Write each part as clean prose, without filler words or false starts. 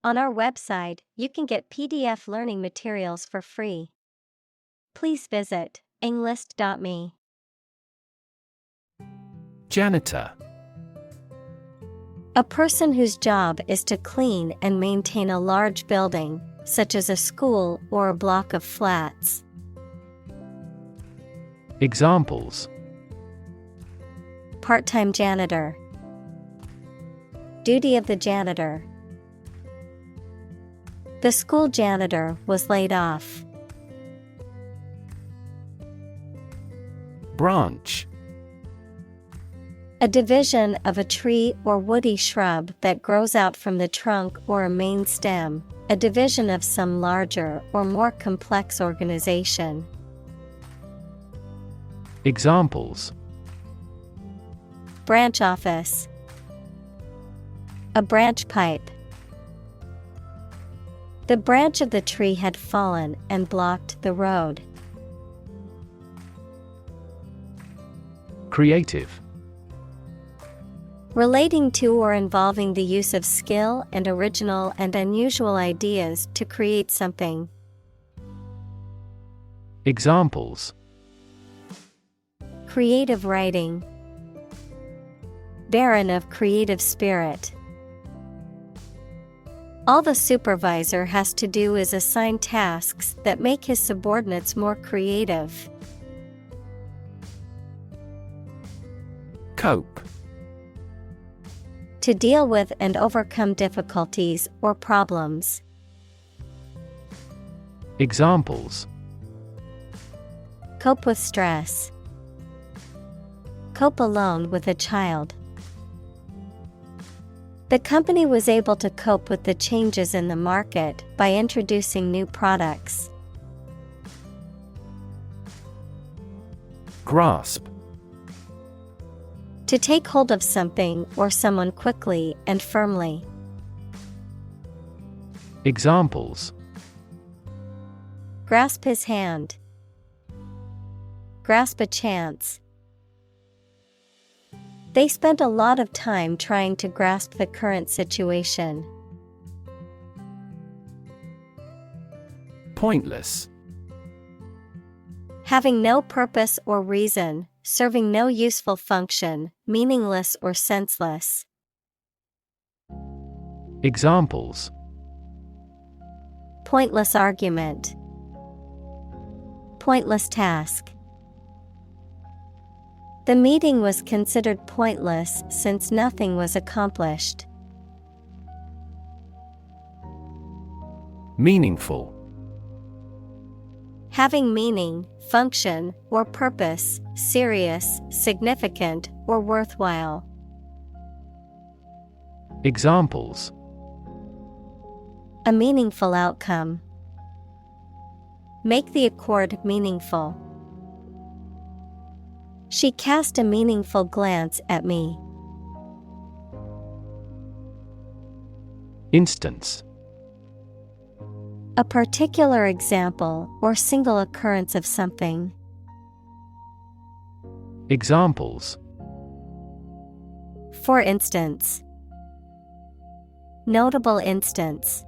On our website, you can get PDF learning materials for free. Please visit englist.me. Janitor. A person whose job is to clean and maintain a large building, such as a school or a block of flats. Examples: Part-time janitor. Duty of the janitor. The school janitor was laid off. Branch. A division of a tree or woody shrub that grows out from the trunk or a main stem, a division of some larger or more complex organization. Examples: Branch office. A branch pipe. The branch of the tree had fallen and blocked the road. Creative. Relating to or involving the use of skill and original and unusual ideas to create something. Examples: Creative writing. Barren of creative spirit. All the supervisor has to do is assign tasks that make his subordinates more creative. Cope. To deal with and overcome difficulties or problems. Examples: Cope with stress. Cope alone with a child. The company was able to cope with the changes in the market by introducing new products. Grasp. To take hold of something or someone quickly and firmly. Examples: Grasp his hand. Grasp a chance. They spent a lot of time trying to grasp the current situation. Pointless. Having no purpose or reason, serving no useful function, meaningless or senseless. Examples: Pointless argument. Pointless task. The meeting was considered pointless since nothing was accomplished. Meaningful. Having meaning, function, or purpose, serious, significant, or worthwhile. Examples: A meaningful outcome. Make the accord meaningful. She cast a meaningful glance at me. Instance. A particular example or single occurrence of something. Examples: For instance. Notable instance.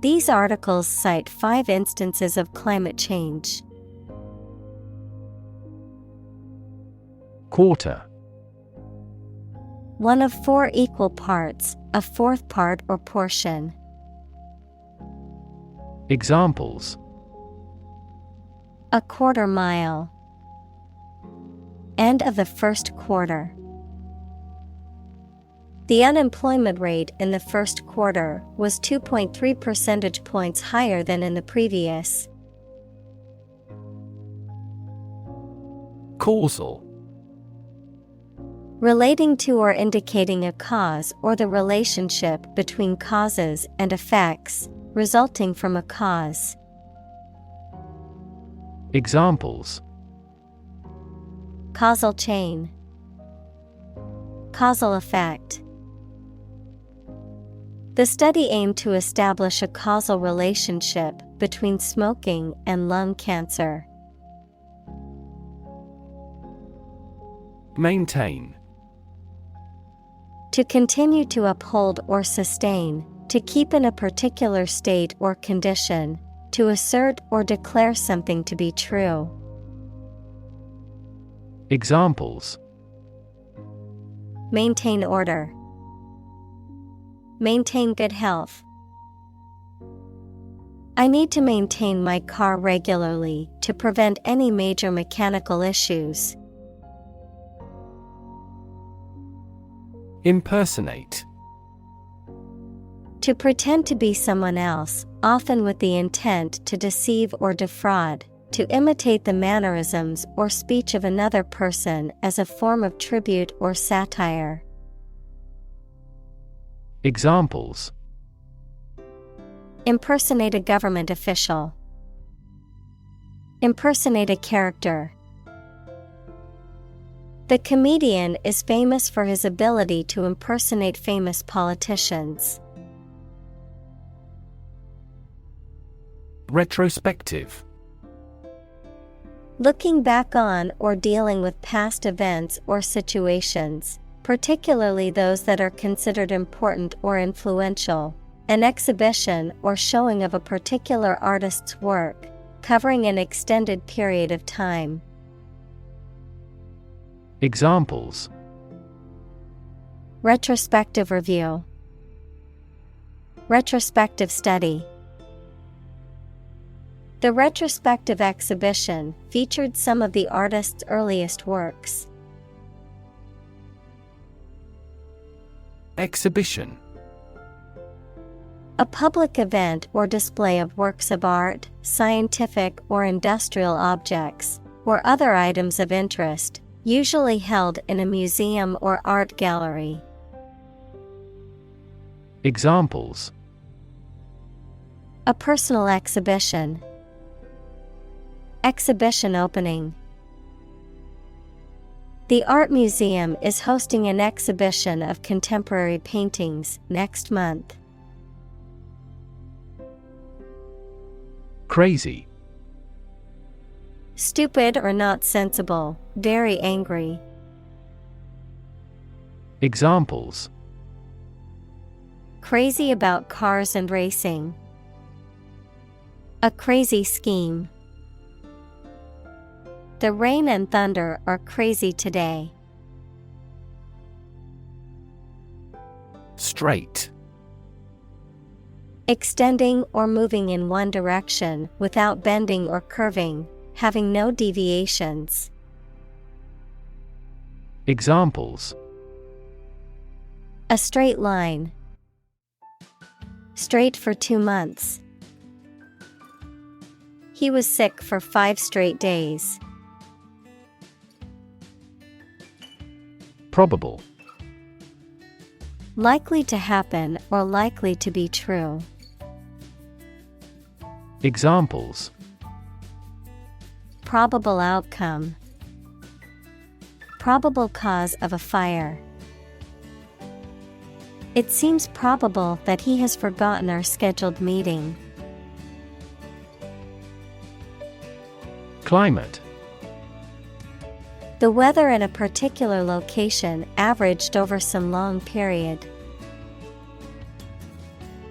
These articles cite 5 instances of climate change. Quarter. One of 4 equal parts, a fourth part or portion. Examples: A quarter mile. End of the first quarter. The unemployment rate in the first quarter was 2.3 percentage points higher than in the previous. Causal. Relating to or indicating a cause or the relationship between causes and effects, resulting from a cause. Examples: Causal chain. Causal effect. The study aimed to establish a causal relationship between smoking and lung cancer. Maintain. To continue to uphold or sustain, to keep in a particular state or condition, to assert or declare something to be true. Examples: Maintain order. Maintain good health. I need to maintain my car regularly to prevent any major mechanical issues. Impersonate. To pretend to be someone else, often with the intent to deceive or defraud, to imitate the mannerisms or speech of another person as a form of tribute or satire. Examples: Impersonate a government official. Impersonate a character. The comedian is famous for his ability to impersonate famous politicians. Retrospective. Looking back on or dealing with past events or situations, particularly those that are considered important or influential. An exhibition or showing of a particular artist's work, covering an extended period of time. Examples: Retrospective review. Retrospective study. The retrospective exhibition featured some of the artist's earliest works. Exhibition. A public event or display of works of art, scientific or industrial objects, or other items of interest, usually held in a museum or art gallery. Examples: A personal exhibition. Exhibition opening. The art museum is hosting an exhibition of contemporary paintings next month. Crazy. Stupid or not sensible, very angry. Examples: Crazy about cars and racing. A crazy scheme. The rain and thunder are crazy today. Straight. Extending or moving in one direction without bending or curving, having no deviations. Examples: A straight line. Straight for 2 months. He was sick for 5 straight days. Probable. Likely to happen or likely to be true. Examples: Probable outcome. Probable cause of a fire. It seems probable that he has forgotten our scheduled meeting. Climate. The weather in a particular location averaged over some long period.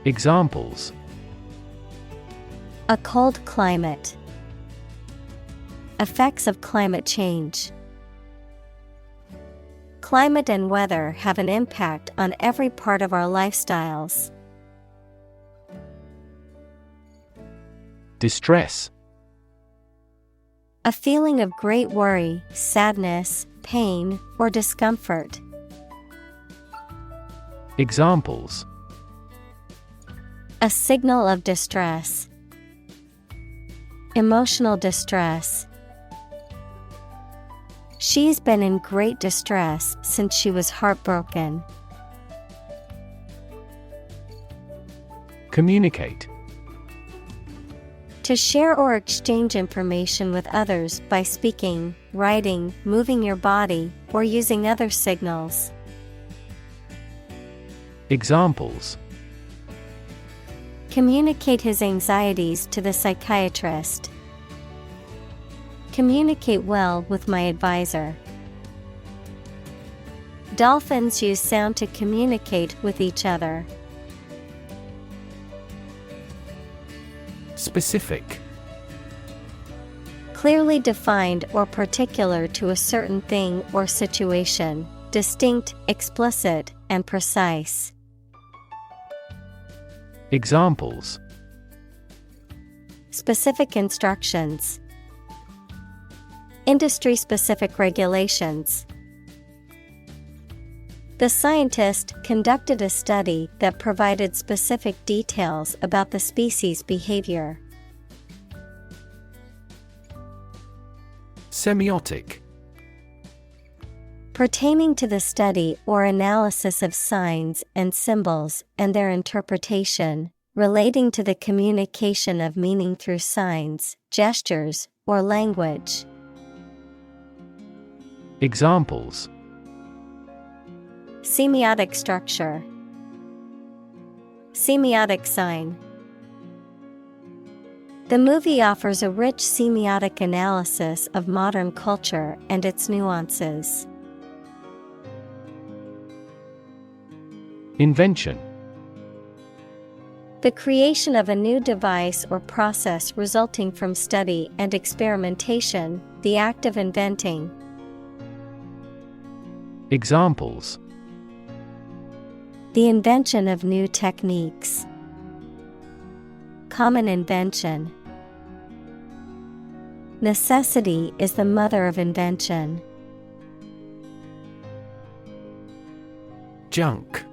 Examples: A cold climate. Effects of climate change. Climate and weather have an impact on every part of our lifestyles. Distress. A feeling of great worry, sadness, pain, or discomfort. Examples: A signal of distress. Emotional distress. She's been in great distress since she was heartbroken. Communicate. To share or exchange information with others by speaking, writing, moving your body, or using other signals. Examples: Communicate his anxieties to the psychiatrist. Communicate well with my advisor. Dolphins use sound to communicate with each other. Specific. Clearly defined or particular to a certain thing or situation, distinct, explicit, and precise. Examples: Specific instructions. Industry-specific regulations. The scientist conducted a study that provided specific details about the species' behavior. Semiotic. Pertaining to the study or analysis of signs and symbols and their interpretation, relating to the communication of meaning through signs, gestures, or language. Examples: Semiotic structure. Semiotic sign. The movie offers a rich semiotic analysis of modern culture and its nuances. Invention. The creation of a new device or process resulting from study and experimentation, the act of inventing. Examples: The invention of new techniques. Common invention. Necessity is the mother of invention. Junk.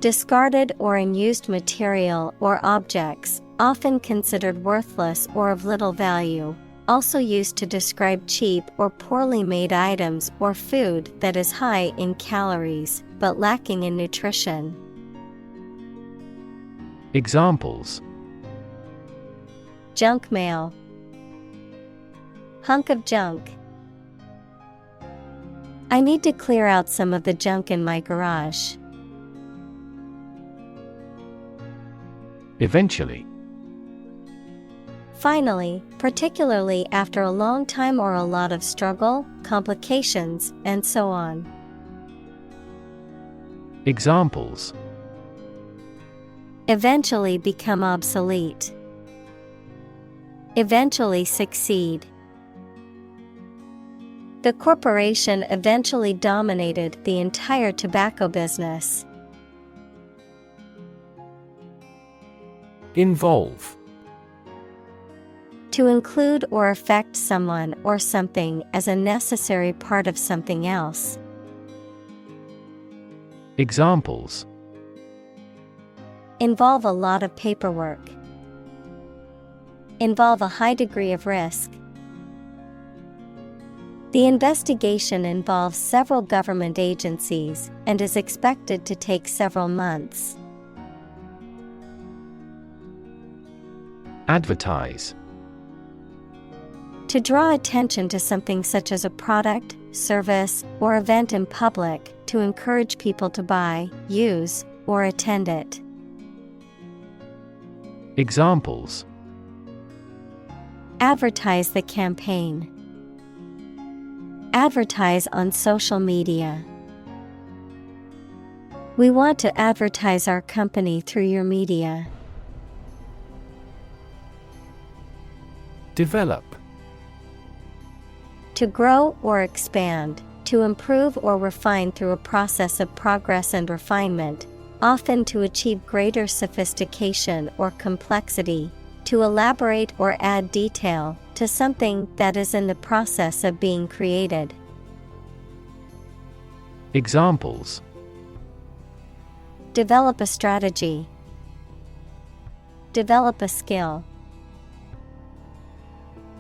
Discarded or unused material or objects, often considered worthless or of little value, also used to describe cheap or poorly made items or food that is high in calories but lacking in nutrition. Examples: Junk mail. Hunk of junk. I need to clear out some of the junk in my garage. Eventually. Finally, particularly after a long time or a lot of struggle, complications, and so on. Examples: Eventually become obsolete. Eventually succeed. The corporation eventually dominated the entire tobacco business. Involve. To include or affect someone or something as a necessary part of something else. Examples: Involve a lot of paperwork. Involve a high degree of risk. The investigation involves several government agencies and is expected to take several months. Advertise. To draw attention to something such as a product, service, or event in public, to encourage people to buy, use, or attend it. Examples: Advertise the campaign. Advertise on social media. We want to advertise our company through your media. Develop. To grow or expand, to improve or refine through a process of progress and refinement, often to achieve greater sophistication or complexity, to elaborate or add detail to something that is in the process of being created. Examples: Develop a strategy. Develop a skill.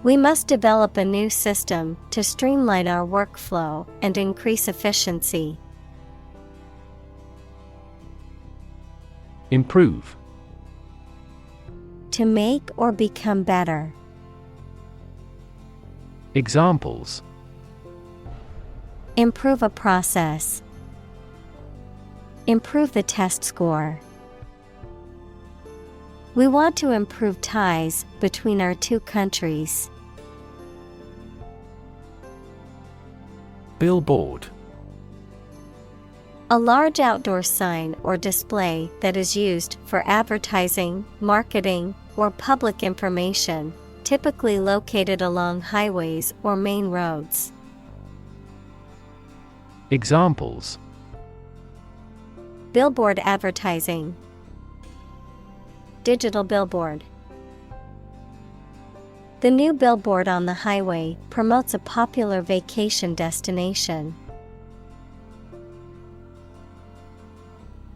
We must develop a new system to streamline our workflow and increase efficiency. Improve. To make or become better. Examples: Improve a process. Improve the test score. We want to improve ties between our two countries. Billboard. A large outdoor sign or display that is used for advertising, marketing, or public information, typically located along highways or main roads. Examples: Billboard advertising. Digital billboard. The new billboard on the highway promotes a popular vacation destination.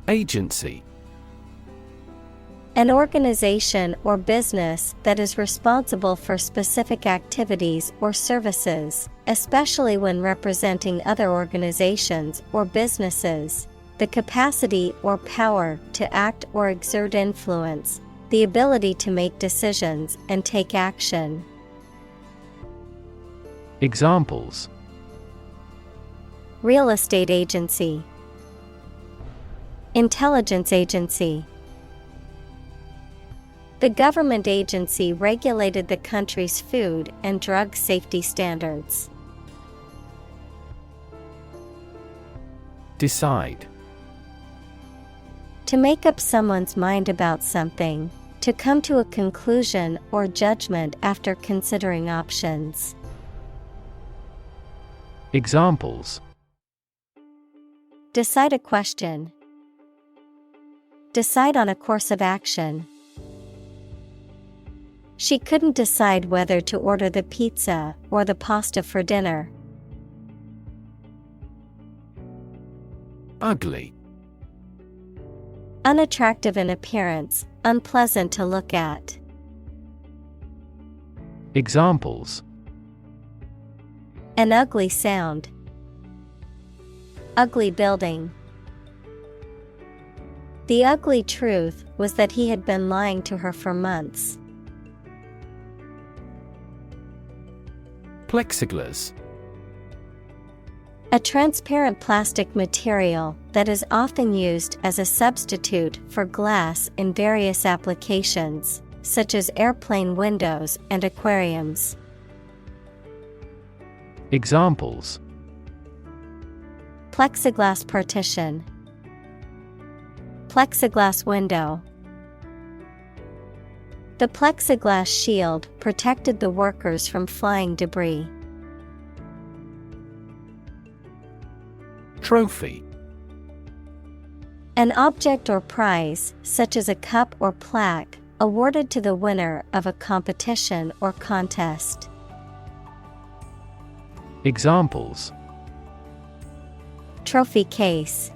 Agency. An organization or business that is responsible for specific activities or services, especially when representing other organizations or businesses. The capacity or power to act or exert influence, the ability to make decisions and take action. Examples: Real estate agency. Intelligence agency. The government agency regulated the country's food and drug safety standards. Decide. To make up someone's mind about something, to come to a conclusion or judgment after considering options. Examples: Decide a question. Decide on a course of action. She couldn't decide whether to order the pizza or the pasta for dinner. Ugly. Unattractive in appearance, unpleasant to look at. Examples: An ugly sound. Ugly building. The ugly truth was that he had been lying to her for months. Plexiglass. A transparent plastic material that is often used as a substitute for glass in various applications, such as airplane windows and aquariums. Examples: Plexiglass partition. Plexiglass window. The plexiglass shield protected the workers from flying debris. Trophy. An object or prize, such as a cup or plaque, awarded to the winner of a competition or contest. Examples: Trophy case.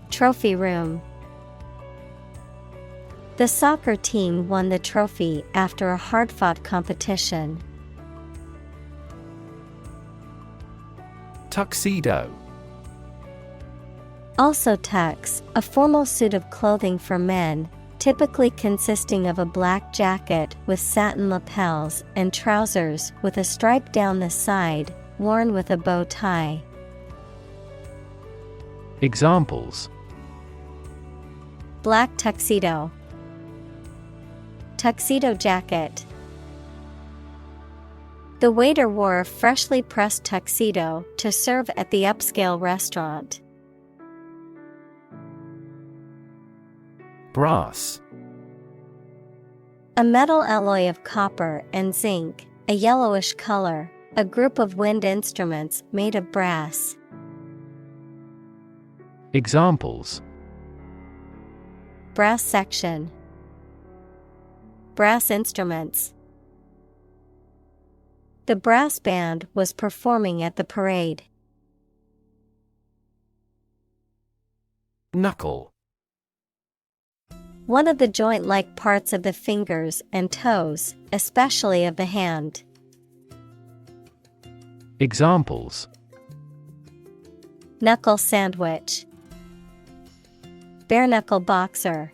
Trophy room. The soccer team won the trophy after a hard-fought competition. Tuxedo. Also tux, a formal suit of clothing for men, typically consisting of a black jacket with satin lapels and trousers with a stripe down the side, worn with a bow tie. Examples: Black tuxedo. Tuxedo jacket. The waiter wore a freshly pressed tuxedo to serve at the upscale restaurant. Brass. A metal alloy of copper and zinc, a yellowish color, a group of wind instruments made of brass. Examples: Brass section. Brass instruments. The brass band was performing at the parade. Knuckle. One of the joint-like parts of the fingers and toes, especially of the hand. Examples: Knuckle sandwich. Bare knuckle boxer.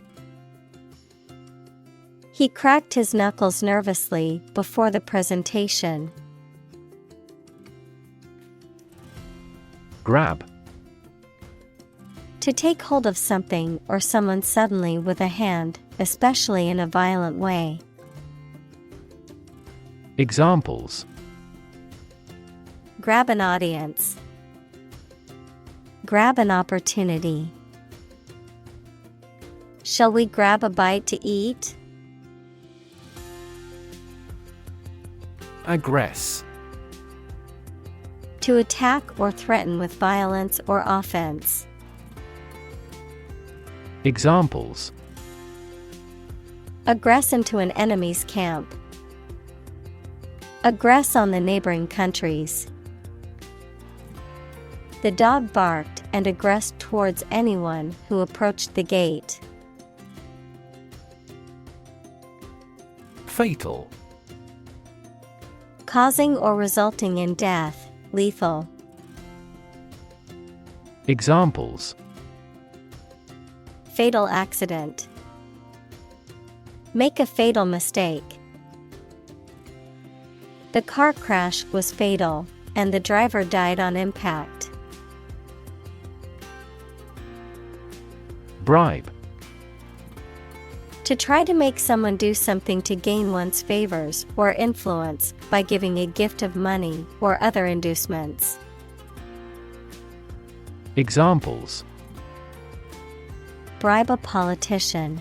He cracked his knuckles nervously before the presentation. Grab. To take hold of something or someone suddenly with a hand, especially in a violent way. Examples: Grab an audience. grab an opportunity. Shall we grab a bite to eat? Aggress. To attack or threaten with violence or offense. Examples: aggress into an enemy's camp. Aggress on the neighboring countries. The dog barked and aggressed towards anyone who approached the gate. Fatal. Causing or resulting in death, lethal. Examples: fatal accident. Make a fatal mistake. The car crash was fatal, and the driver died on impact. Bribe. To try to make someone do something to gain one's favors or influence by giving a gift of money or other inducements. Examples: bribe a politician.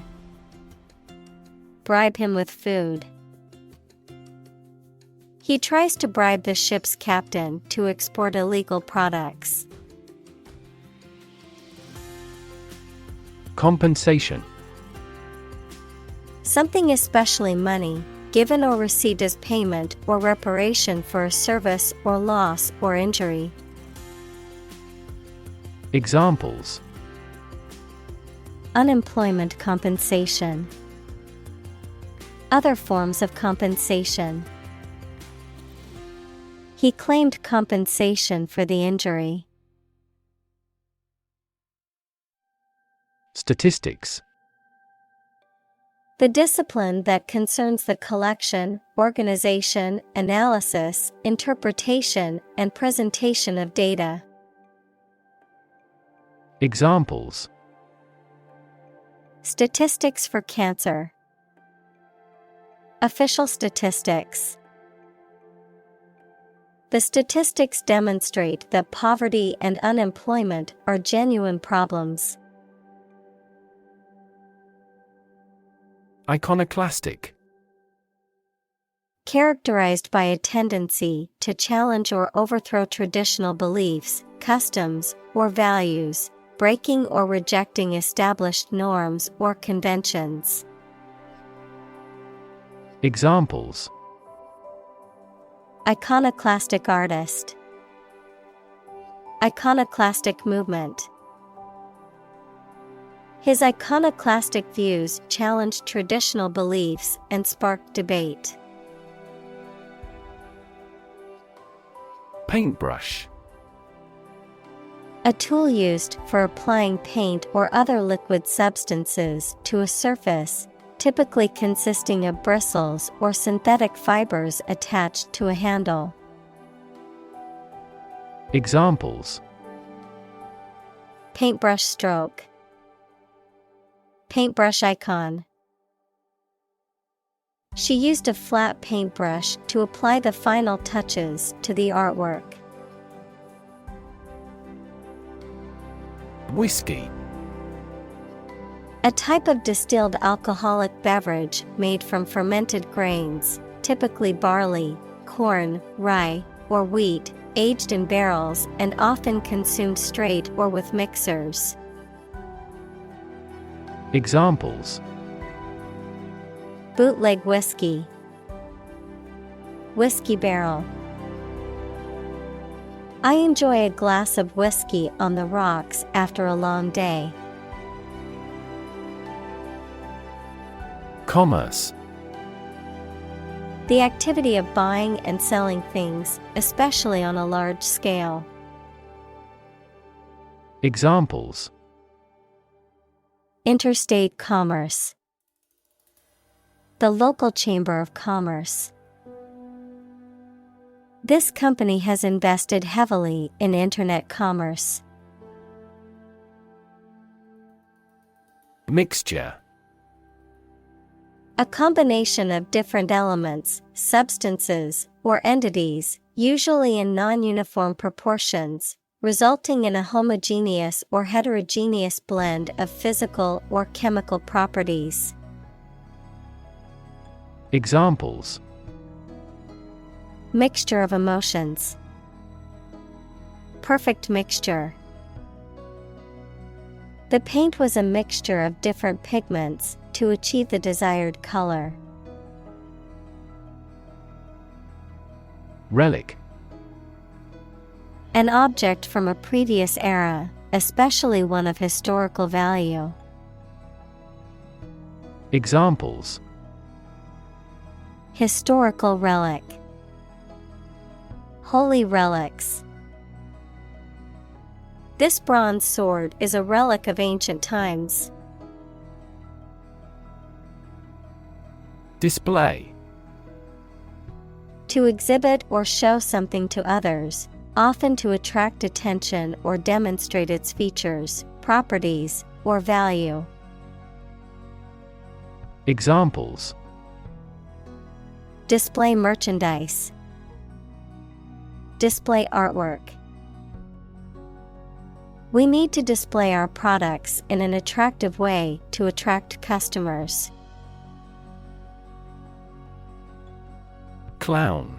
Bribe him with food. He tries to bribe the ship's captain to export illegal products. Compensation. Something, especially money, given or received as payment or reparation for a service or loss or injury. Examples: unemployment compensation. Other forms of compensation. He claimed compensation for the injury. Statistics. The discipline that concerns the collection, organization, analysis, interpretation, and presentation of data. Examples: statistics for cancer. Official statistics. The statistics demonstrate that poverty and unemployment are genuine problems. Iconoclastic. Characterized by a tendency to challenge or overthrow traditional beliefs, customs, or values, breaking or rejecting established norms or conventions. Examples: iconoclastic artist. Iconoclastic movement. His iconoclastic views challenged traditional beliefs and sparked debate. Paintbrush. A tool used for applying paint or other liquid substances to a surface, typically consisting of bristles or synthetic fibers attached to a handle. Examples: paintbrush stroke. Paintbrush icon. She used a flat paintbrush to apply the final touches to the artwork. Whiskey. A type of distilled alcoholic beverage made from fermented grains, typically barley, corn, rye, or wheat, aged in barrels and often consumed straight or with mixers. Examples: bootleg whiskey. Whiskey barrel. I enjoy a glass of whiskey on the rocks after a long day. Commerce. The activity of buying and selling things, especially on a large scale. Examples: interstate commerce. The local chamber of commerce. This company has invested heavily in internet commerce. Mixture. A combination of different elements, substances, or entities, usually in non-uniform proportions, resulting in a homogeneous or heterogeneous blend of physical or chemical properties. Examples: Mixture of emotions. Perfect mixture. The paint was a mixture of different pigments to achieve the desired color. Relic. An object from a previous era, especially one of historical value. Examples: Historical relic. Holy relics. This bronze sword is a relic of ancient times. Display. To exhibit or show something to others, often to attract attention or demonstrate its features, properties, or value. Examples: Display merchandise. Display artwork. We need to display our products in an attractive way to attract customers. Clown.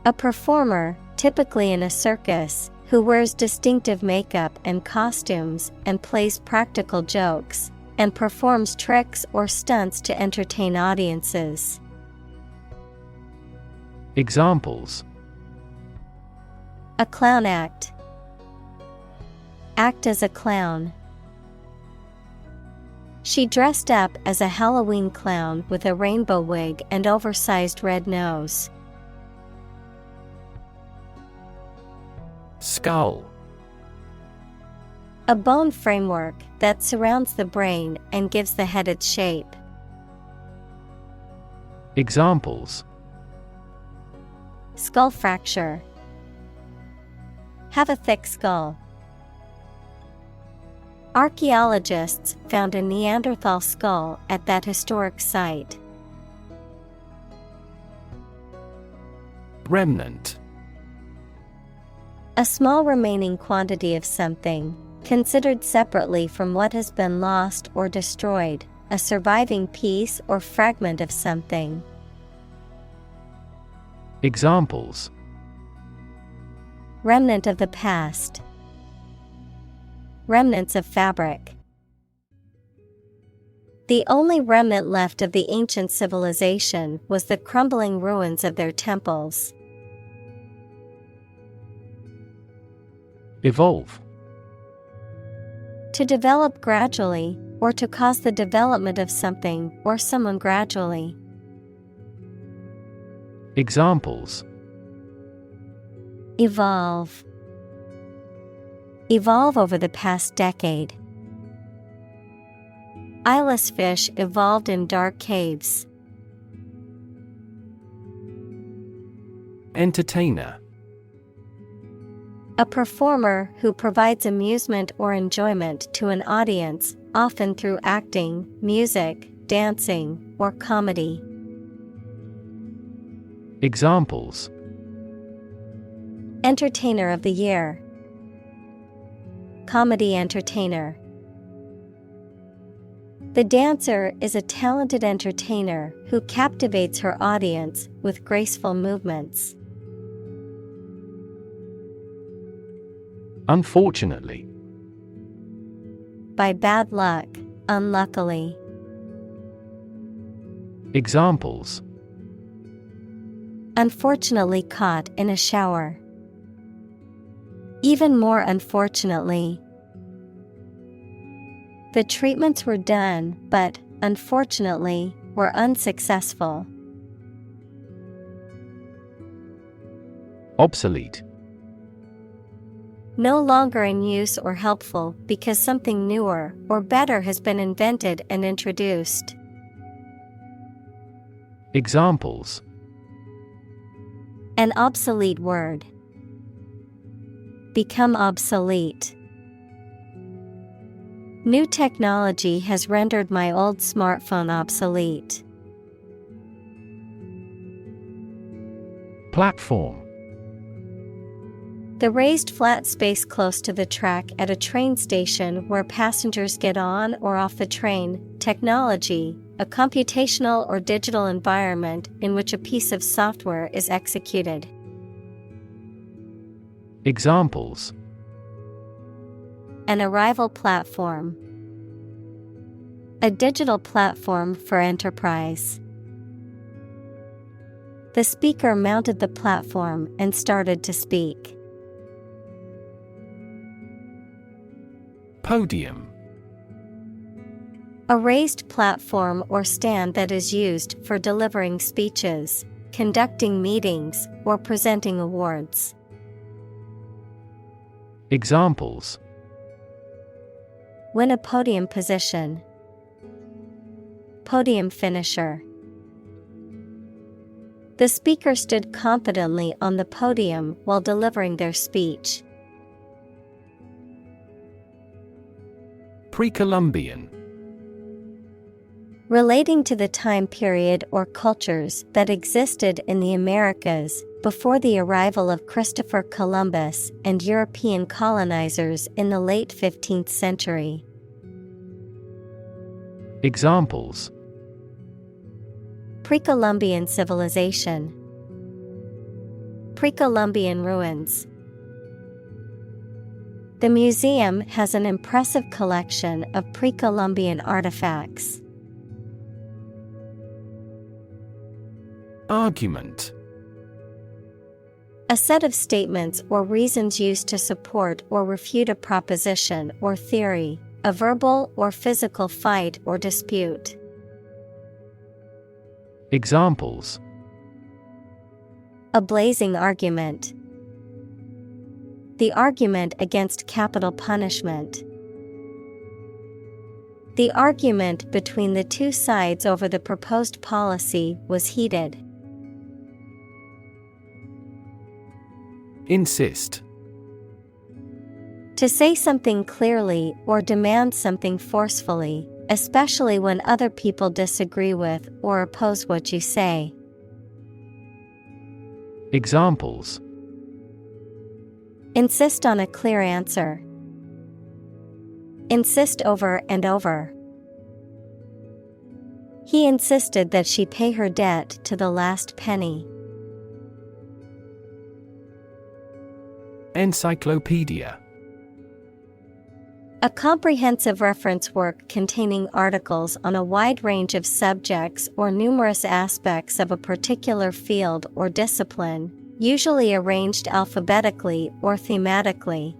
A performer, typically in a circus, who wears distinctive makeup and costumes and plays practical jokes, and performs tricks or stunts to entertain audiences. Examples: A clown act. Act as a clown. She dressed up as a Halloween clown with a rainbow wig and oversized red nose. Skull. A bone framework that surrounds the brain and gives the head its shape. Examples: Skull fracture. Have a thick skull. Archaeologists found a Neanderthal skull at that historic site. Remnant. A small remaining quantity of something, considered separately from what has been lost or destroyed, a surviving piece or fragment of something. Examples: Remnant of the past. Remnants of fabric. The only remnant left of the ancient civilization was the crumbling ruins of their temples. Evolve. To develop gradually, or to cause the development of something or someone gradually. Examples: Evolve. Evolve over the past decade. Eyeless fish evolved in dark caves. Entertainer. A performer who provides amusement or enjoyment to an audience, often through acting, music, dancing, or comedy. Examples: Entertainer of the year. Comedy entertainer. The dancer is a talented entertainer who captivates her audience with graceful movements. Unfortunately. By bad luck, unluckily. Examples: Unfortunately caught in a shower. Even more unfortunately. The treatments were done, but, unfortunately, were unsuccessful. Obsolete. No longer in use or helpful because something newer or better has been invented and introduced. Examples: An obsolete word. Become obsolete. New technology has rendered my old smartphone obsolete. The raised flat space close to the track at a train station where passengers get on or off the train. Technology, a computational or digital environment in which a piece of software is executed. Examples: An arrival platform. A digital platform for enterprise. The speaker mounted the platform and started to speak. Podium. A raised platform or stand that is used for delivering speeches, conducting meetings, or presenting awards. Examples: Win a podium position. Podium finisher. The speaker stood confidently on the podium while delivering their speech. Pre-Columbian. Relating to the time period or cultures that existed in the Americas before the arrival of Christopher Columbus and European colonizers in the late 15th century. Examples: Pre-Columbian civilization. Pre-Columbian ruins. The museum has an impressive collection of pre-Columbian artifacts. Argument. A set of statements or reasons used to support or refute a proposition or theory, a verbal or physical fight or dispute. Examples: A blazing argument. The argument against capital punishment. The argument between the two sides over the proposed policy was heated. Insist. To say something clearly or demand something forcefully, especially when other people disagree with or oppose what you say. Examples: Insist on a clear answer. Insist over and over. He insisted that she pay her debt to the last penny. Encyclopedia. A comprehensive reference work containing articles on a wide range of subjects or numerous aspects of a particular field or discipline, usually arranged alphabetically or thematically.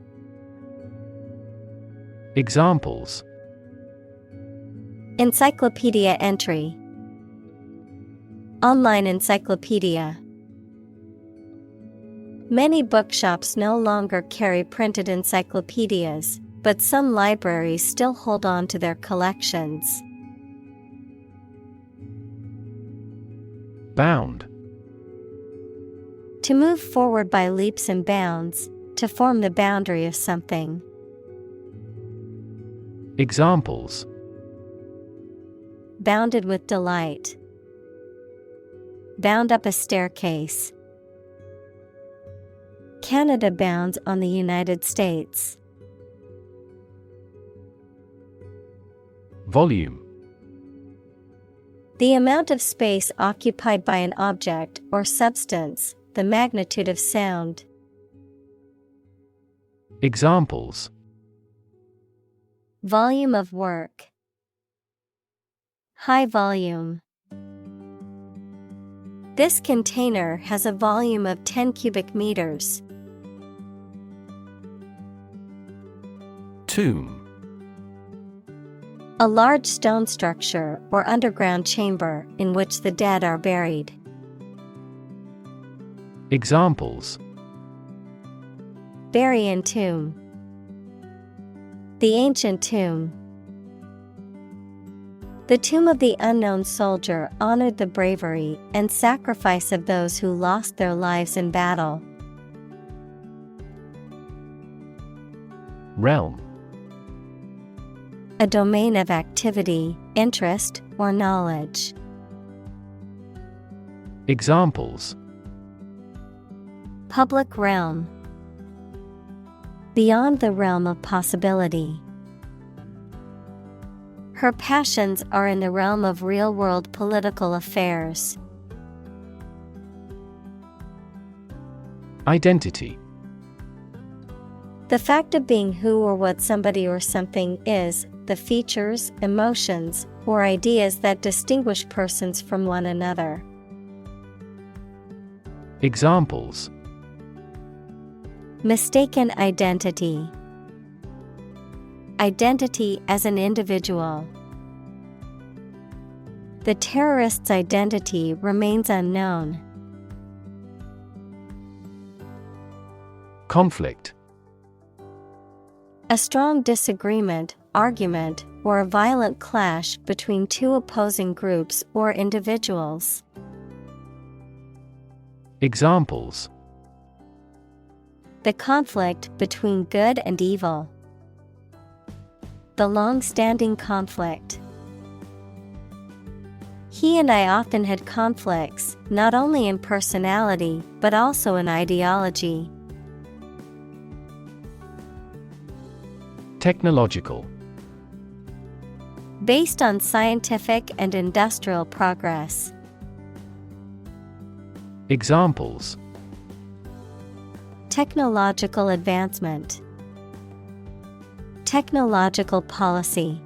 Examples: Encyclopedia entry. Online encyclopedia. Many bookshops no longer carry printed encyclopedias, but some libraries still hold on to their collections. Bound. To move forward by leaps and bounds, to form the boundary of something. Examples: Bounded with delight. Bound up a staircase. Canada bounds on the United States. Volume. The amount of space occupied by an object or substance, the magnitude of sound. Examples: Volume of work. High volume. This container has a volume of 10 cubic meters. Tomb. A large stone structure or underground chamber in which the dead are buried. Examples: Bury and tomb. The ancient tomb. The tomb of the unknown soldier honored the bravery and sacrifice of those who lost their lives in battle. Realm. A domain of activity, interest, or knowledge. Examples: Public realm. beyond the realm of possibility. Her passions are in the realm of real-world political affairs. Identity. The fact of being who or what somebody or something is, the features, emotions, or ideas that distinguish persons from one another. Examples: mistaken identity, identity as an individual. The terrorist's identity remains unknown. Conflict. A strong disagreement, argument, or a violent clash between two opposing groups or individuals. Examples: the conflict between good and evil. The long-standing conflict. He and I often had conflicts, not only in personality, but also in ideology. Technological. Based on scientific and industrial progress. Examples: technological advancement, technological policy.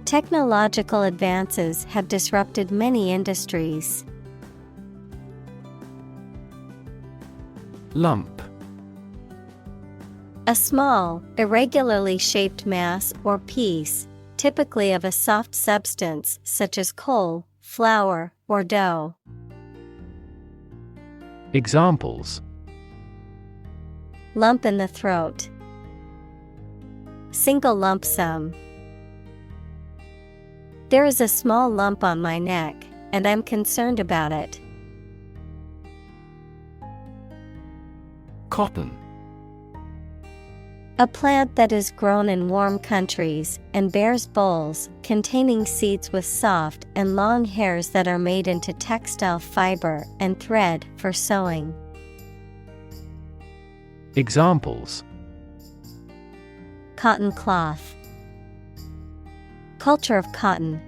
Technological advances have disrupted many industries. Lump. A small, irregularly shaped mass or piece, typically of a soft substance such as coal, flour, or dough. Examples: lump in the throat, single lump sum. There is a small lump on my neck, and I'm concerned about it. Cotton. A plant that is grown in warm countries and bears bolls containing seeds with soft and long hairs that are made into textile fiber and thread for sewing. Examples: cotton cloth, culture of cotton.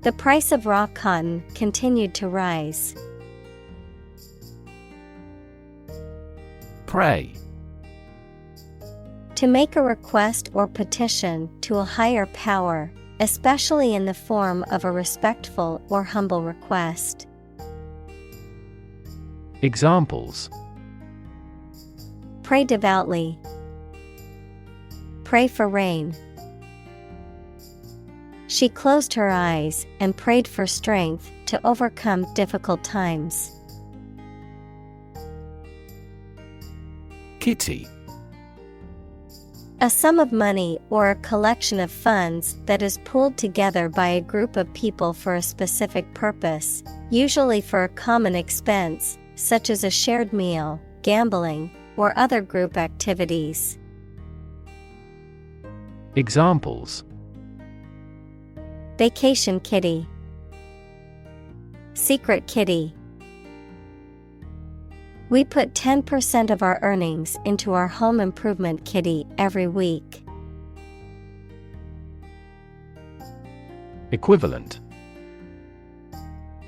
The price of raw cotton continued to rise. Pray. To make a request or petition to a higher power, especially in the form of a respectful or humble request. Examples: pray devoutly, pray for rain. She closed her eyes and prayed for strength to overcome difficult times. Kitty. A sum of money or a collection of funds that is pooled together by a group of people for a specific purpose, usually for a common expense, such as a shared meal, gambling, or other group activities. Examples: vacation kitty, secret kitty. We put 10% of our earnings into our home improvement kitty every week. Equivalent.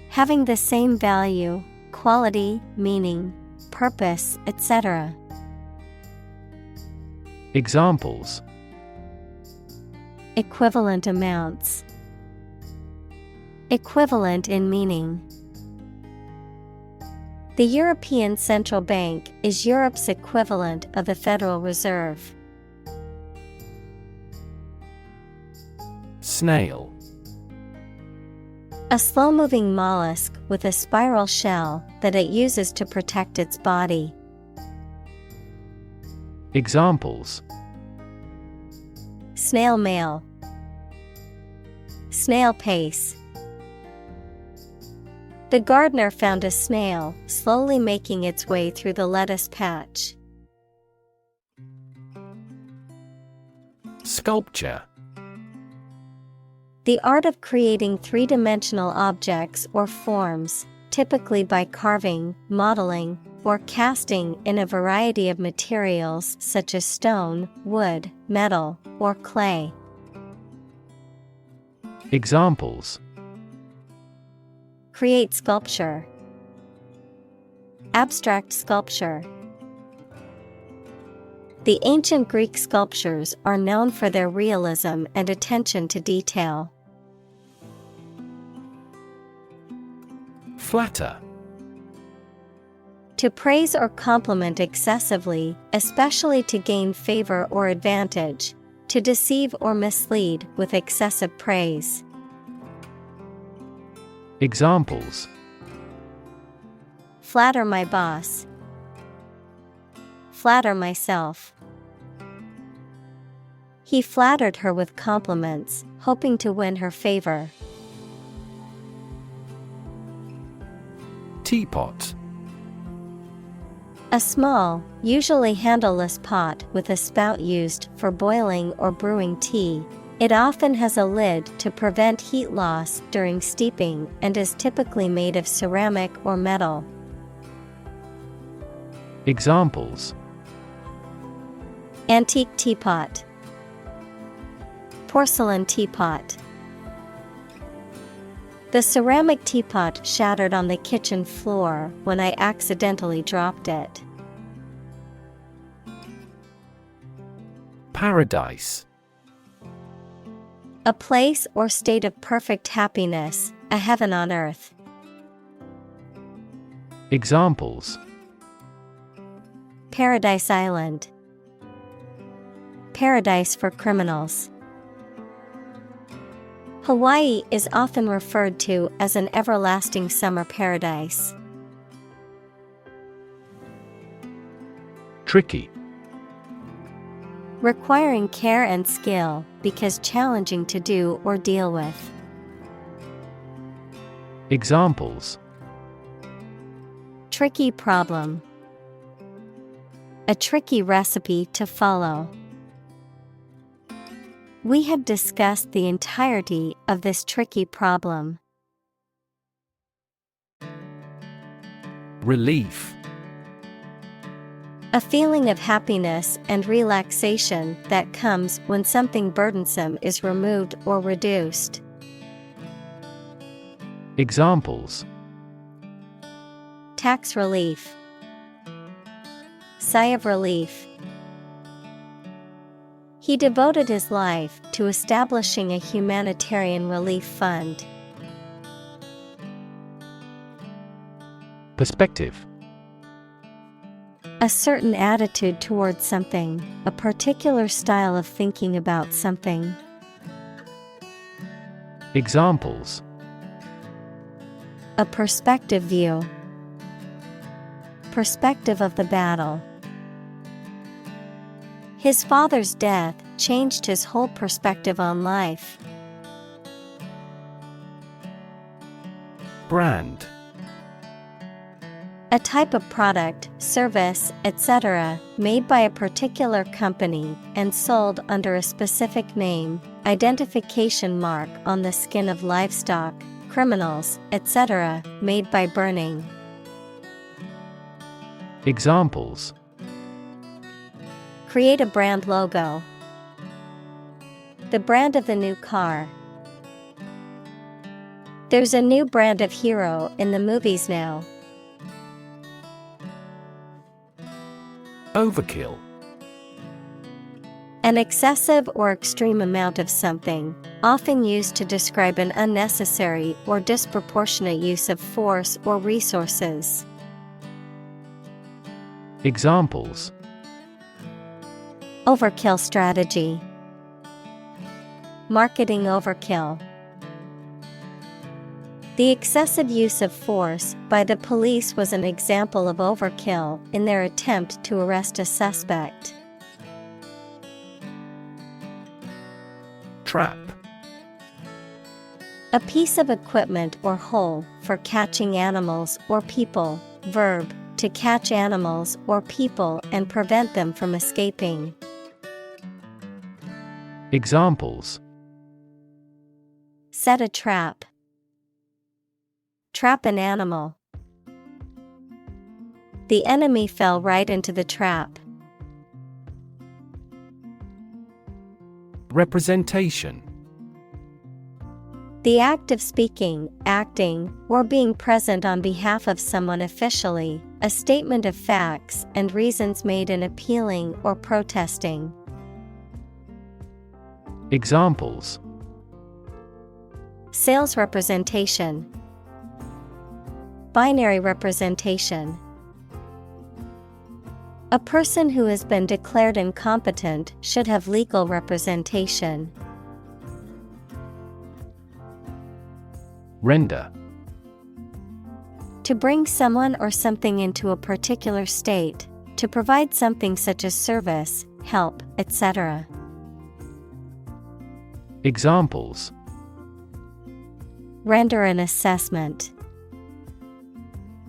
Having the same value, quality, meaning, purpose, etc. Examples: equivalent amounts, equivalent in meaning. The European Central Bank is Europe's equivalent of the Federal Reserve. Snail. A slow-moving mollusk with a spiral shell that it uses to protect its body. Examples: snail mail, snail pace. The gardener found a snail slowly making its way through the lettuce patch. Sculpture. The art of creating three-dimensional objects or forms, typically by carving, modeling, or casting in a variety of materials such as stone, wood, metal, or clay. Examples: Create sculpture. Abstract sculpture. The ancient Greek sculptures are known for their realism and attention to detail. Flatter. To praise or compliment excessively, especially to gain favor or advantage. To deceive or mislead with excessive praise. Examples: Flatter my boss. Flatter myself. He flattered her with compliments, hoping to win her favor. Teapot. A small, usually handleless pot with a spout used for boiling or brewing tea. It often has a lid to prevent heat loss during steeping and is typically made of ceramic or metal. Examples: Antique teapot. Porcelain teapot. The ceramic teapot shattered on the kitchen floor when I accidentally dropped it. Paradise. A place or state of perfect happiness, a heaven on earth. Examples: Paradise Island. Paradise for criminals. Hawaii is often referred to as an everlasting summer paradise. Tricky. Requiring care and skill because challenging to do or deal with. Examples: Tricky problem. A tricky recipe to follow. We have discussed the entirety of this tricky problem. Relief. A feeling of happiness and relaxation that comes when something burdensome is removed or reduced. Examples: Tax relief. Sigh of relief. He devoted his life to establishing a humanitarian relief fund. Perspective. A certain attitude towards something, a particular style of thinking about something. Examples: A perspective view. Perspective of the battle. His father's death changed his whole perspective on life. Brand. A type of product, service, etc., made by a particular company and sold under a specific name, identification mark on the skin of livestock, criminals, etc., made by burning. Examples: Create a brand logo. The brand of the new car. There's a new brand of hero in the movies now. Overkill. An excessive or extreme amount of something, often used to describe an unnecessary or disproportionate use of force or resources. Examples: Overkill strategy. Marketing overkill. The excessive use of force by the police was an example of overkill in their attempt to arrest a suspect. Trap. A piece of equipment or hole for catching animals or people. Verb, to catch animals or people and prevent them from escaping. Examples: Set a trap. Trap an animal. The enemy fell right into the trap. Representation. The act of speaking, acting, or being present on behalf of someone officially, a statement of facts and reasons made in appealing or protesting. Examples: Sales representation, binary representation. A person who has been declared incompetent should have legal representation. Render. To bring someone or something into a particular state, to provide something such as service, help, etc. Examples: Render an assessment.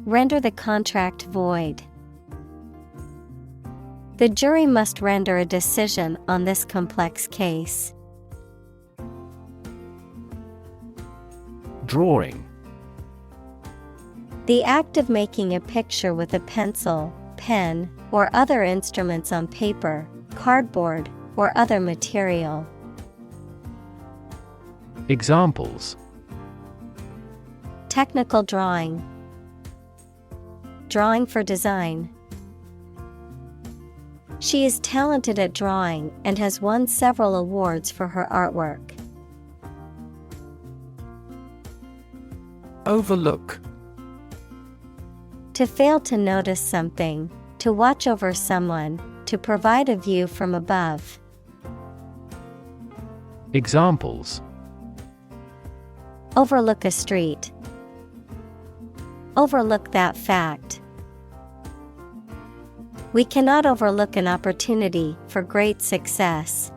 Render the contract void. The jury must render a decision on this complex case. Drawing. The act of making a picture with a pencil, pen, or other instruments on paper, cardboard, or other material. Examples: Technical drawing. Drawing for design. She is talented at drawing and has won several awards for her artwork. Overlook. To fail to notice something, to watch over someone, to provide a view from above. Examples: Overlook a street. Overlook that fact. We cannot overlook an opportunity for great success.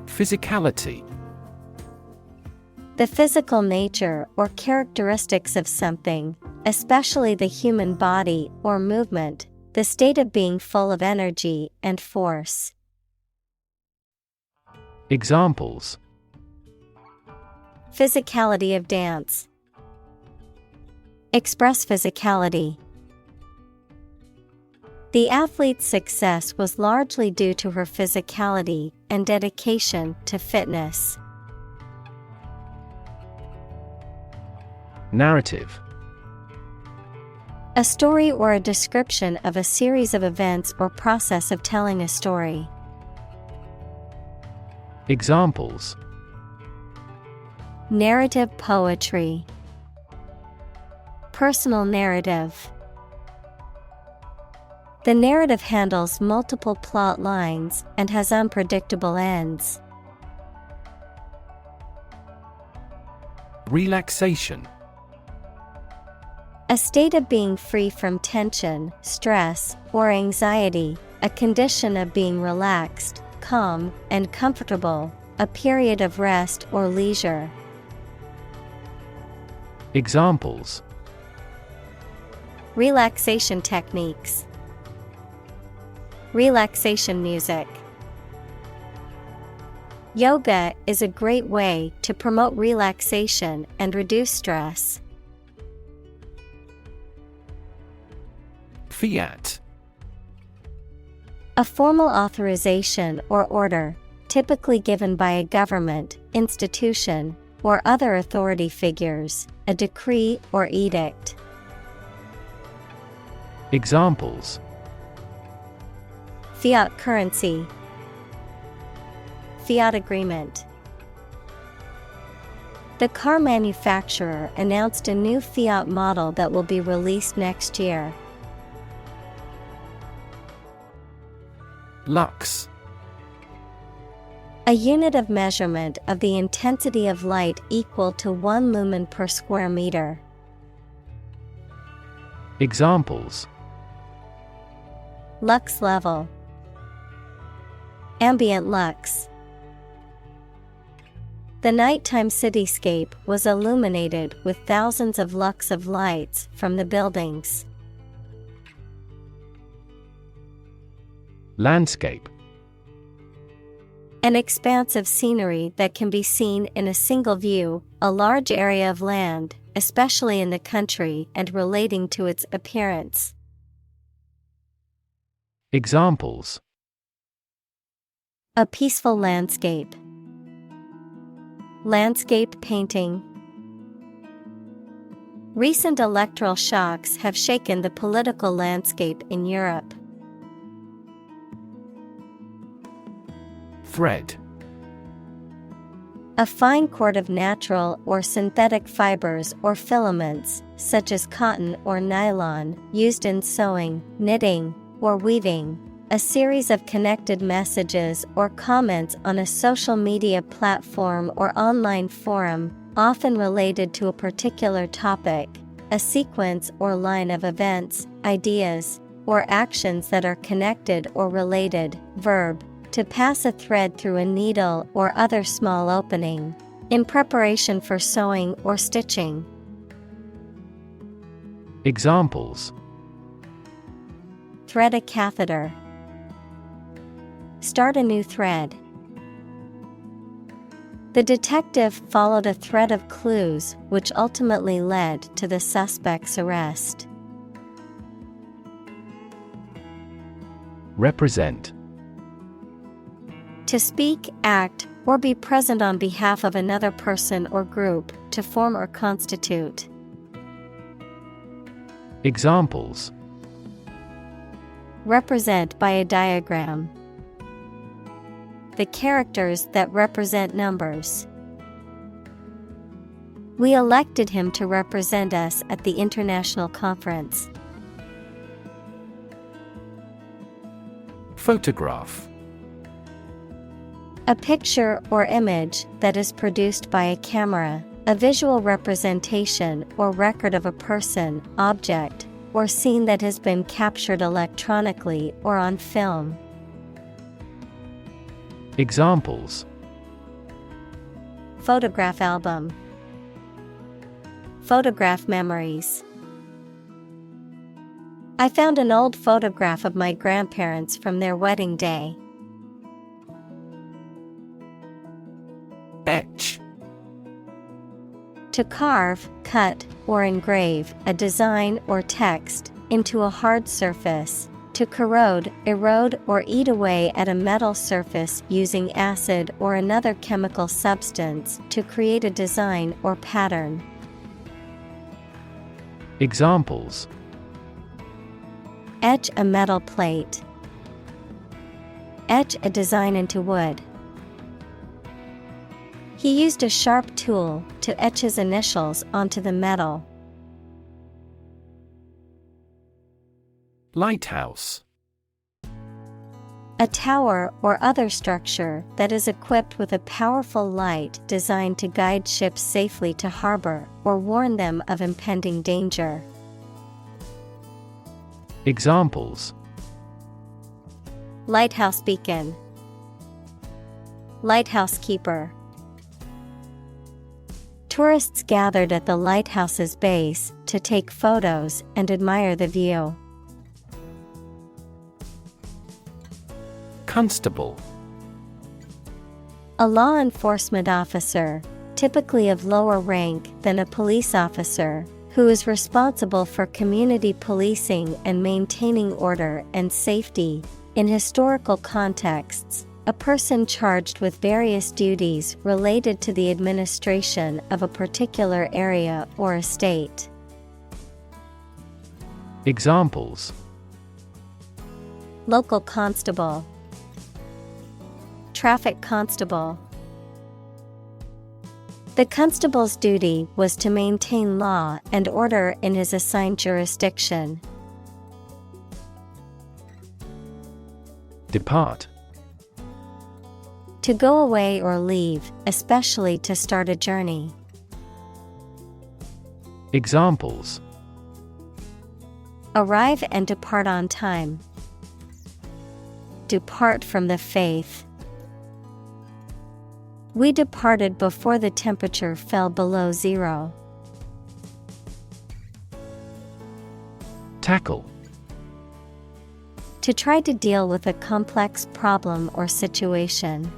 Physicality. The physical nature or characteristics of something, especially the human body or movement, the state of being full of energy and force. Examples: Physicality of dance. Express physicality. The athlete's success was largely due to her physicality and dedication to fitness. Narrative. A story or a description of a series of events or process of telling a story. Examples: Narrative poetry. Personal narrative. The narrative handles multiple plot lines and has unpredictable ends. Relaxation. A state of being free from tension, stress, or anxiety, a condition of being relaxed, calm, and comfortable, a period of rest or leisure. Examples: Relaxation techniques. Relaxation music. Yoga is a great way to promote relaxation and reduce stress. Fiat. A formal authorization or order, typically given by a government, institution, or other authority figures, a decree or edict. Examples: Fiat currency. Fiat agreement. The car manufacturer announced a new Fiat model that will be released next year. Lux. A unit of measurement of the intensity of light equal to 1 lumen per square meter. Examples: Lux level. Ambient lux. The nighttime cityscape was illuminated with thousands of lux of lights from the buildings. Landscape. An expanse of scenery that can be seen in a single view, a large area of land, especially in the country and relating to its appearance. Examples: A peaceful landscape. Landscape painting. Recent electoral shocks have shaken the political landscape in Europe. Thread. A fine cord of natural or synthetic fibers or filaments, such as cotton or nylon, used in sewing, knitting, or weaving. A series of connected messages or comments on a social media platform or online forum, often related to a particular topic. A sequence or line of events, ideas, or actions that are connected or related. Verb. To pass a thread through a needle or other small opening. In preparation for sewing or stitching. Examples: Thread a catheter. Start a new thread. The detective followed a thread of clues which ultimately led to the suspect's arrest. Represent. To speak, act, or be present on behalf of another person or group, to form or constitute. Examples: Represent by a diagram. The characters that represent numbers. We elected him to represent us at the international conference. Photograph. A picture or image that is produced by a camera, a visual representation or record of a person, object, or scene that has been captured electronically or on film. Examples: Photograph album. Photograph memories. I found an old photograph of my grandparents from their wedding day. Etch. To carve, cut, or engrave a design or text into a hard surface. To corrode, erode, or eat away at a metal surface using acid or another chemical substance to create a design or pattern. Examples: Etch a metal plate. Etch a design into wood. He used a sharp tool to etch his initials onto the metal. Lighthouse. A tower or other structure that is equipped with a powerful light designed to guide ships safely to harbor or warn them of impending danger. Examples: Lighthouse beacon. Lighthouse keeper. Tourists gathered at the lighthouse's base to take photos and admire the view. Constable. A law enforcement officer, typically of lower rank than a police officer, who is responsible for community policing and maintaining order and safety. In historical contexts, a person charged with various duties related to the administration of a particular area or estate. Examples: Local constable. Traffic constable. The constable's duty was to maintain law and order in his assigned jurisdiction. Depart. To go away or leave, especially to start a journey. Examples: Arrive and depart on time. Depart from the faith. We departed before the temperature fell below zero. Tackle. To try to deal with a complex problem or situation.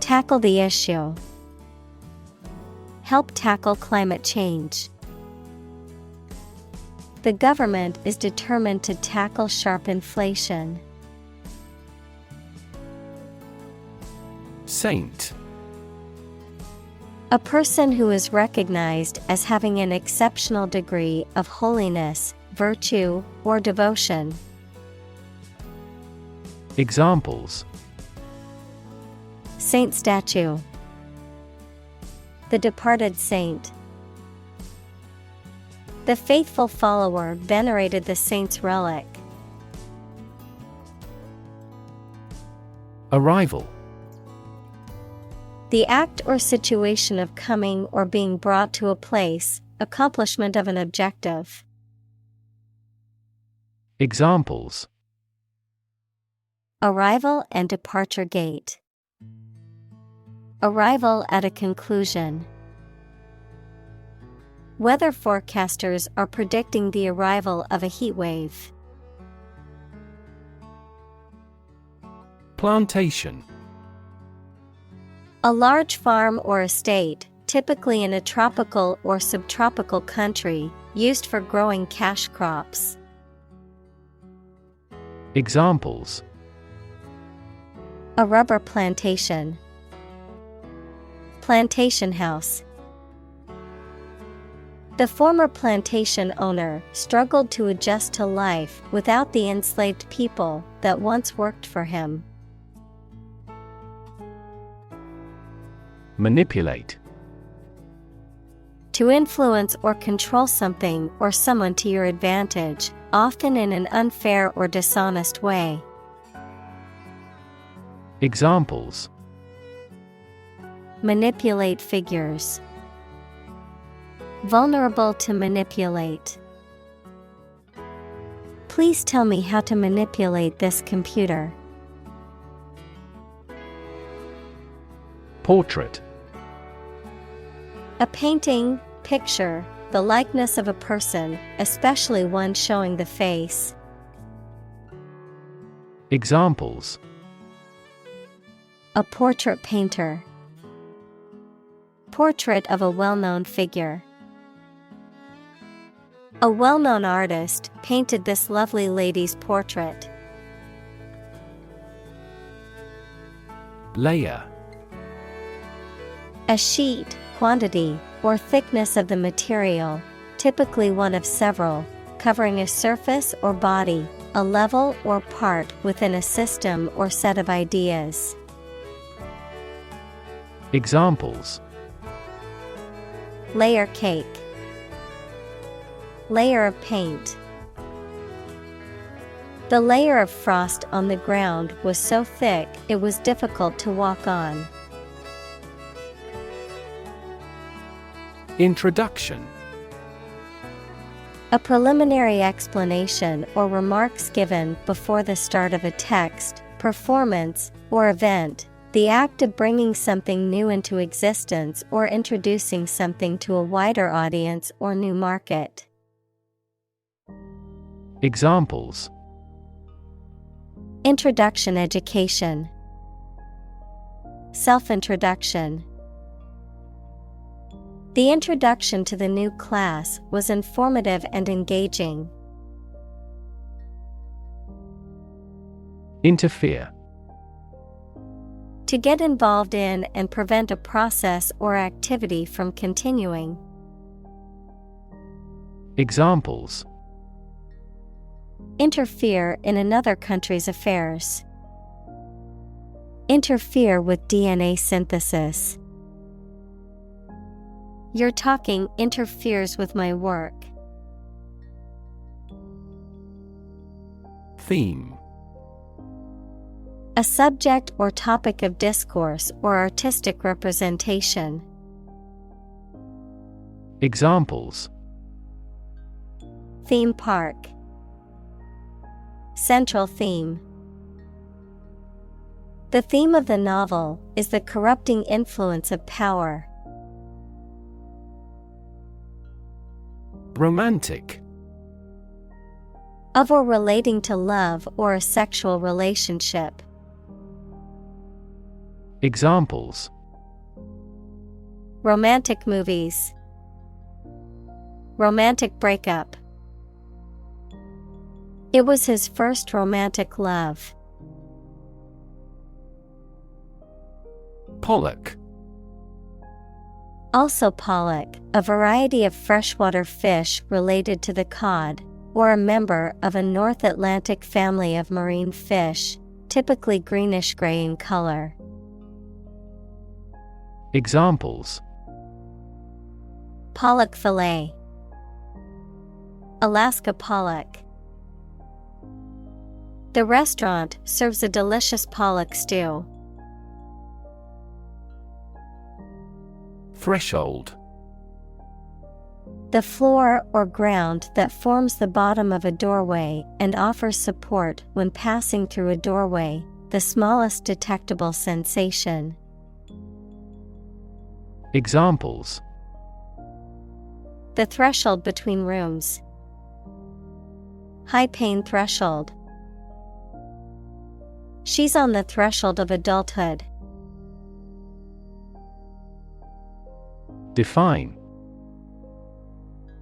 Tackle the issue. Help tackle climate change. The government is determined to tackle sharp inflation. Saint. A person who is recognized as having an exceptional degree of holiness, virtue, or devotion. Examples: Saint statue. The departed saint. The faithful follower venerated the saint's relic. Arrival. The act or situation of coming or being brought to a place, accomplishment of an objective. Examples: Arrival and departure gate. Arrival at a conclusion. Weather forecasters are predicting the arrival of a heat wave. Plantation. A large farm or estate, typically in a tropical or subtropical country, used for growing cash crops. Examples: A rubber plantation. Plantation house. The former plantation owner struggled to adjust to life without the enslaved people that once worked for him. Manipulate. To influence or control something or someone to your advantage, often in an unfair or dishonest way. Examples: Manipulate figures. Vulnerable to manipulate. Please tell me how to manipulate this computer. Portrait. A painting, picture, the likeness of a person, especially one showing the face. Examples: A portrait painter. Portrait of a well-known figure. A well-known artist painted this lovely lady's portrait. Layer. A sheet, quantity, or thickness of the material, typically one of several, covering a surface or body, a level or part within a system or set of ideas. Examples: Layer cake. Layer of paint. The layer of frost on the ground was so thick it was difficult to walk on. Introduction. A preliminary explanation or remarks given before the start of a text, performance, or event, the act of bringing something new into existence or introducing something to a wider audience or new market. Examples: Introduction education. Self-introduction. The introduction to the new class was informative and engaging. Interfere. To get involved in and prevent a process or activity from continuing. Examples: Interfere in another country's affairs. Interfere with DNA synthesis. Your talking interferes with my work. Theme. A subject or topic of discourse or artistic representation. Examples: Theme park. Central theme. The theme of the novel is the corrupting influence of power. Romantic. Of or relating to love or a sexual relationship. Examples: romantic movies, romantic breakup. It was his first romantic love. Pollock. Also pollock, a variety of freshwater fish related to the cod, or a member of a North Atlantic family of marine fish, typically greenish-gray in color. Examples: pollock fillet, Alaska pollock. The restaurant serves a delicious pollock stew. Threshold. The floor or ground that forms the bottom of a doorway and offers support when passing through a doorway, the smallest detectable sensation. Examples: the threshold between rooms, high pain threshold. She's on the threshold of adulthood. Define.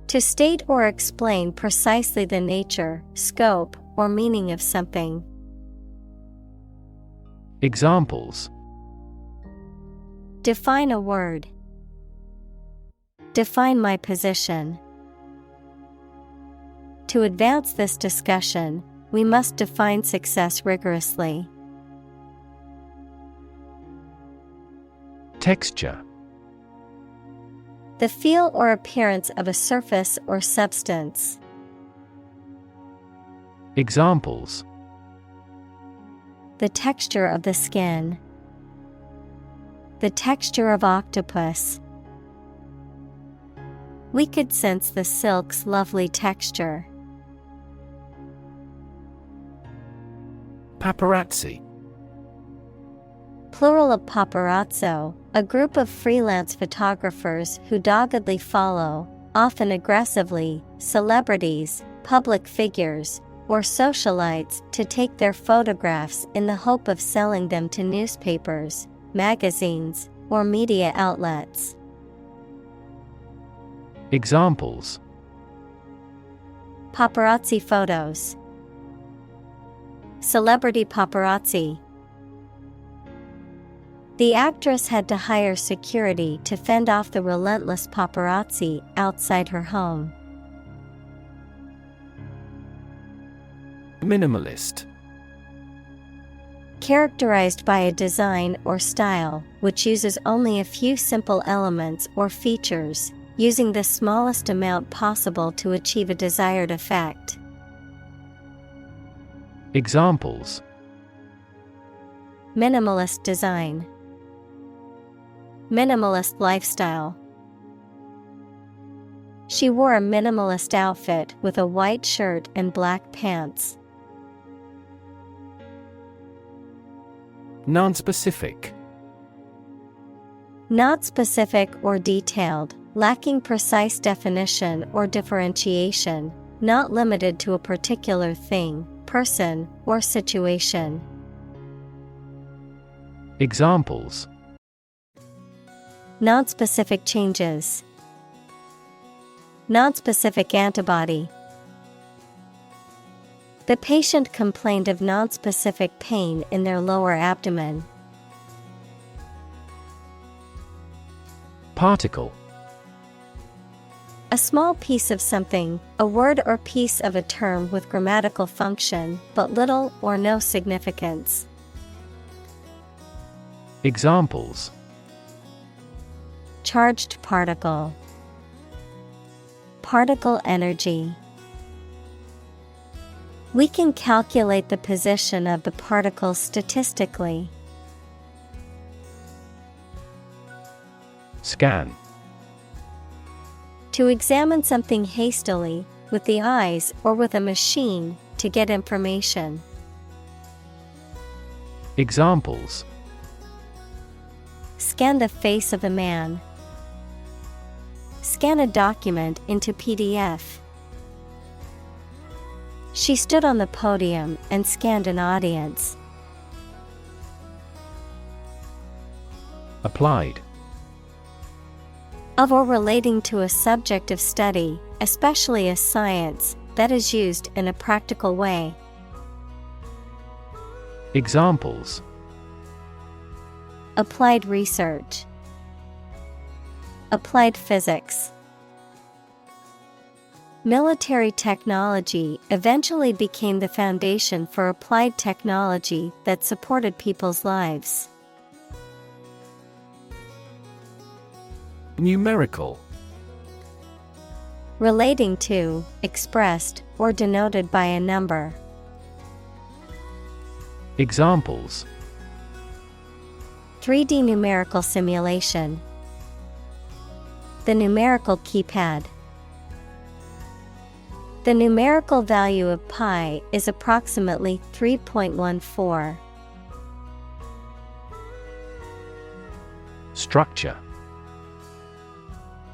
To state or explain precisely the nature, scope, or meaning of something. Examples: define a word. Define my position. To advance this discussion, we must define success rigorously. Texture. The feel or appearance of a surface or substance. Examples: the texture of the skin. The texture of octopus. We could sense the silk's lovely texture. Paparazzi. Plural of paparazzo, a group of freelance photographers who doggedly follow, often aggressively, celebrities, public figures, or socialites to take their photographs in the hope of selling them to newspapers, magazines, or media outlets. Examples: paparazzi photos. Celebrity paparazzi. The actress had to hire security to fend off the relentless paparazzi outside her home. Minimalist. Characterized by a design or style which uses only a few simple elements or features, using the smallest amount possible to achieve a desired effect. Examples: minimalist design. Minimalist lifestyle. She wore a minimalist outfit with a white shirt and black pants. Nonspecific. Not specific or detailed, lacking precise definition or differentiation, not limited to a particular thing, person, or situation. Examples: Nonspecific changes. Nonspecific antibody. The patient complained of nonspecific pain in their lower abdomen. Particle. A small piece of something, a word or piece of a term with grammatical function, but little or no significance. Examples: Charged particle. Particle energy. We can calculate the position of the particle statistically. Scan. To examine something hastily, with the eyes or with a machine, to get information. Examples: Scan the face of a man. Scan a document into PDF. She stood on the podium and scanned an audience. Applied. Of or relating to a subject of study, especially a science, that is used in a practical way. Examples: Applied research. Applied physics. Military technology eventually became the foundation for applied technology that supported people's lives. Numerical. Relating to, expressed, or denoted by a number. Examples: 3D numerical simulation. The numerical keypad. The numerical value of pi is approximately 3.14. Structure.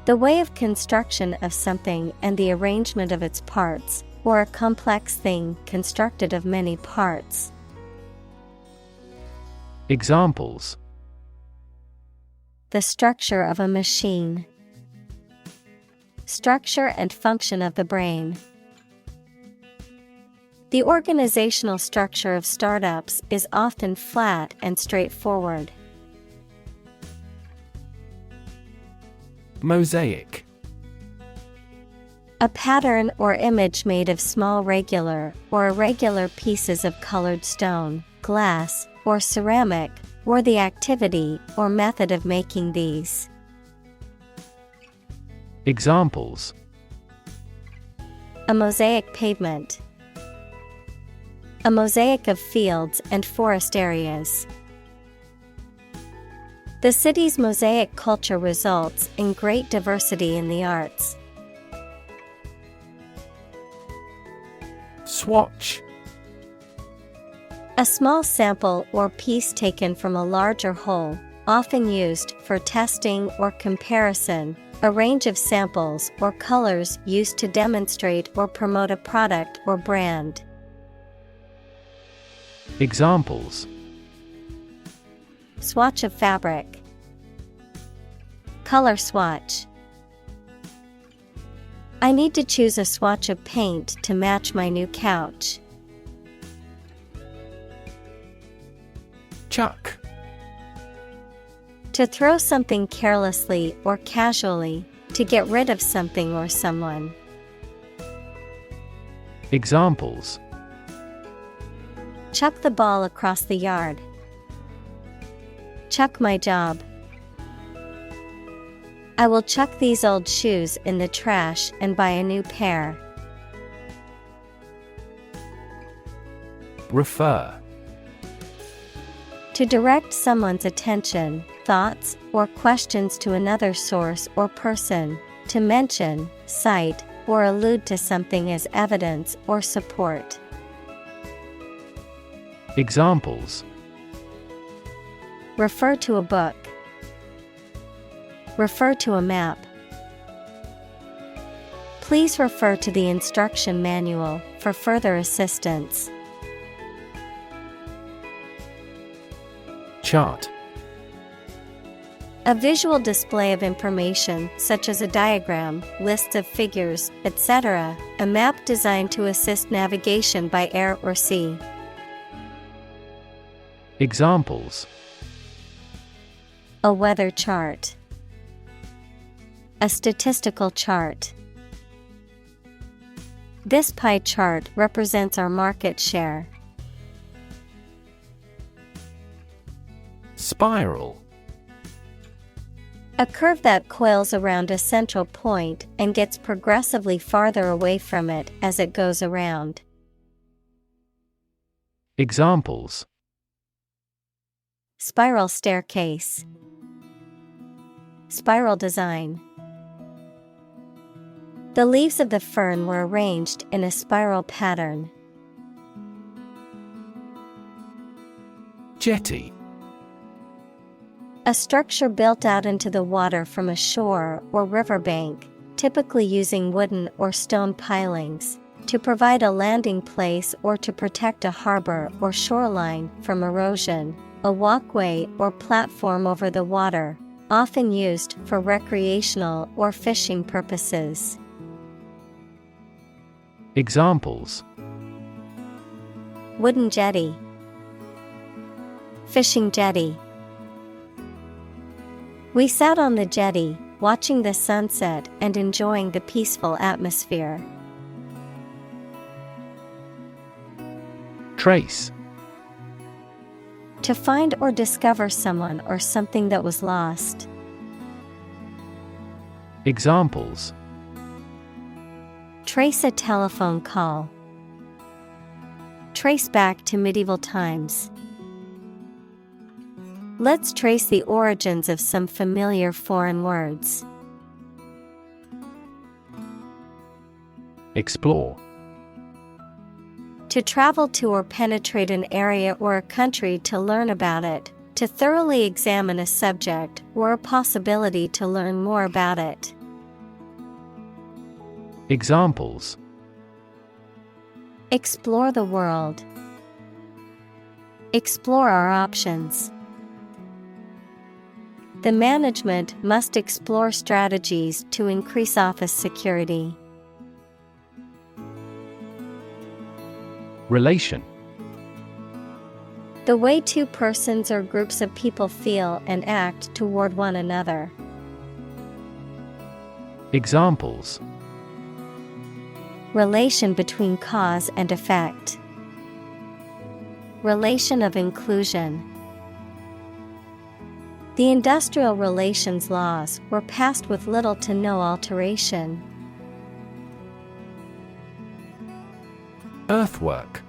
The way of construction of something and the arrangement of its parts, or a complex thing constructed of many parts. Examples: The structure of a machine. Structure and function of the brain. The organizational structure of startups is often flat and straightforward. Mosaic. A pattern or image made of small regular or irregular pieces of colored stone, glass, or ceramic, or the activity or method of making these. Examples: A mosaic pavement. A mosaic of fields and forest areas. The city's mosaic culture results in great diversity in the arts. Swatch. A small sample or piece taken from a larger whole, often used for testing or comparison, a range of samples or colors used to demonstrate or promote a product or brand. Examples: Swatch of fabric. Color swatch. I need to choose a swatch of paint to match my new couch. Chuck. To throw something carelessly or casually, to get rid of something or someone. Examples: Chuck the ball across the yard. Chuck my job. I will chuck these old shoes in the trash and buy a new pair. Refer. To direct someone's attention, thoughts, or questions to another source or person, to mention, cite, or allude to something as evidence or support. Examples: Refer to a book. Refer to a map. Please refer to the instruction manual for further assistance. Chart. A visual display of information such as a diagram, lists of figures, etc., a map designed to assist navigation by air or sea. Examples: A weather chart. A statistical chart. This pie chart represents our market share. Spiral. A curve that coils around a central point and gets progressively farther away from it as it goes around. Examples: Spiral staircase. Spiral design. The leaves of the fern were arranged in a spiral pattern. Jetty. A structure built out into the water from a shore or riverbank, typically using wooden or stone pilings, to provide a landing place or to protect a harbor or shoreline from erosion, a walkway or platform over the water, often used for recreational or fishing purposes. Examples: Wooden jetty, fishing jetty. We sat on the jetty, watching the sunset and enjoying the peaceful atmosphere. Trace. To find or discover someone or something that was lost. Examples: Trace a telephone call. Trace back to medieval times. Let's trace the origins of some familiar foreign words. Explore. To travel to or penetrate an area or a country to learn about it, to thoroughly examine a subject or a possibility to learn more about it. Examples: Explore the world. Explore our options. The management must explore strategies to increase office security. Relation. The way two persons or groups of people feel and act toward one another. Examples: Relation between cause and effect. Relation of inclusion. The industrial relations laws were passed with little to no alteration. Earthwork.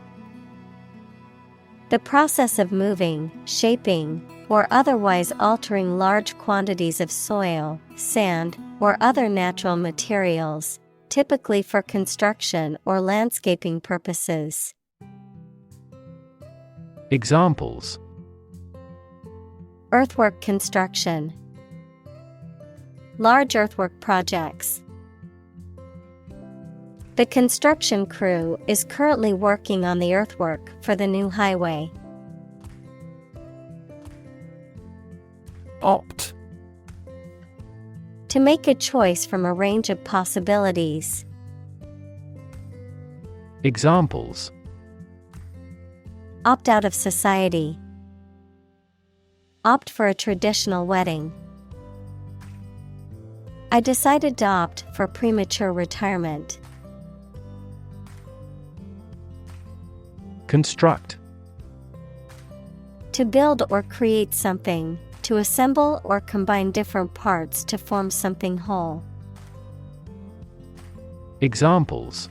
The process of moving, shaping, or otherwise altering large quantities of soil, sand, or other natural materials, typically for construction or landscaping purposes. Examples: Earthwork construction. Large earthwork projects. The construction crew is currently working on the earthwork for the new highway. Opt. To make a choice from a range of possibilities. Examples: Opt out of society. Opt for a traditional wedding. I decided to opt for premature retirement. Construct. To build or create something, to assemble or combine different parts to form something whole. Examples: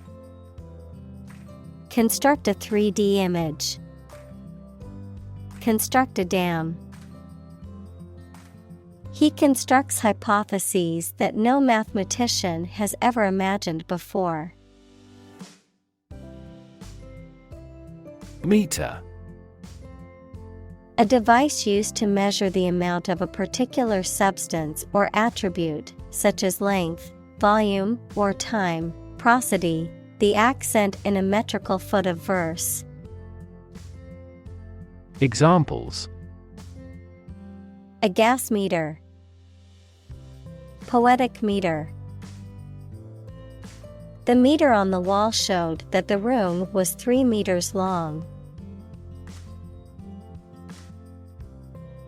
Construct a 3D image. Construct a dam. He constructs hypotheses that no mathematician has ever imagined before. Meter. A device used to measure the amount of a particular substance or attribute, such as length, volume, or time, prosody, the accent in a metrical foot of verse. Examples: A gas meter. Poetic meter. The meter on the wall showed that the room was 3 meters long.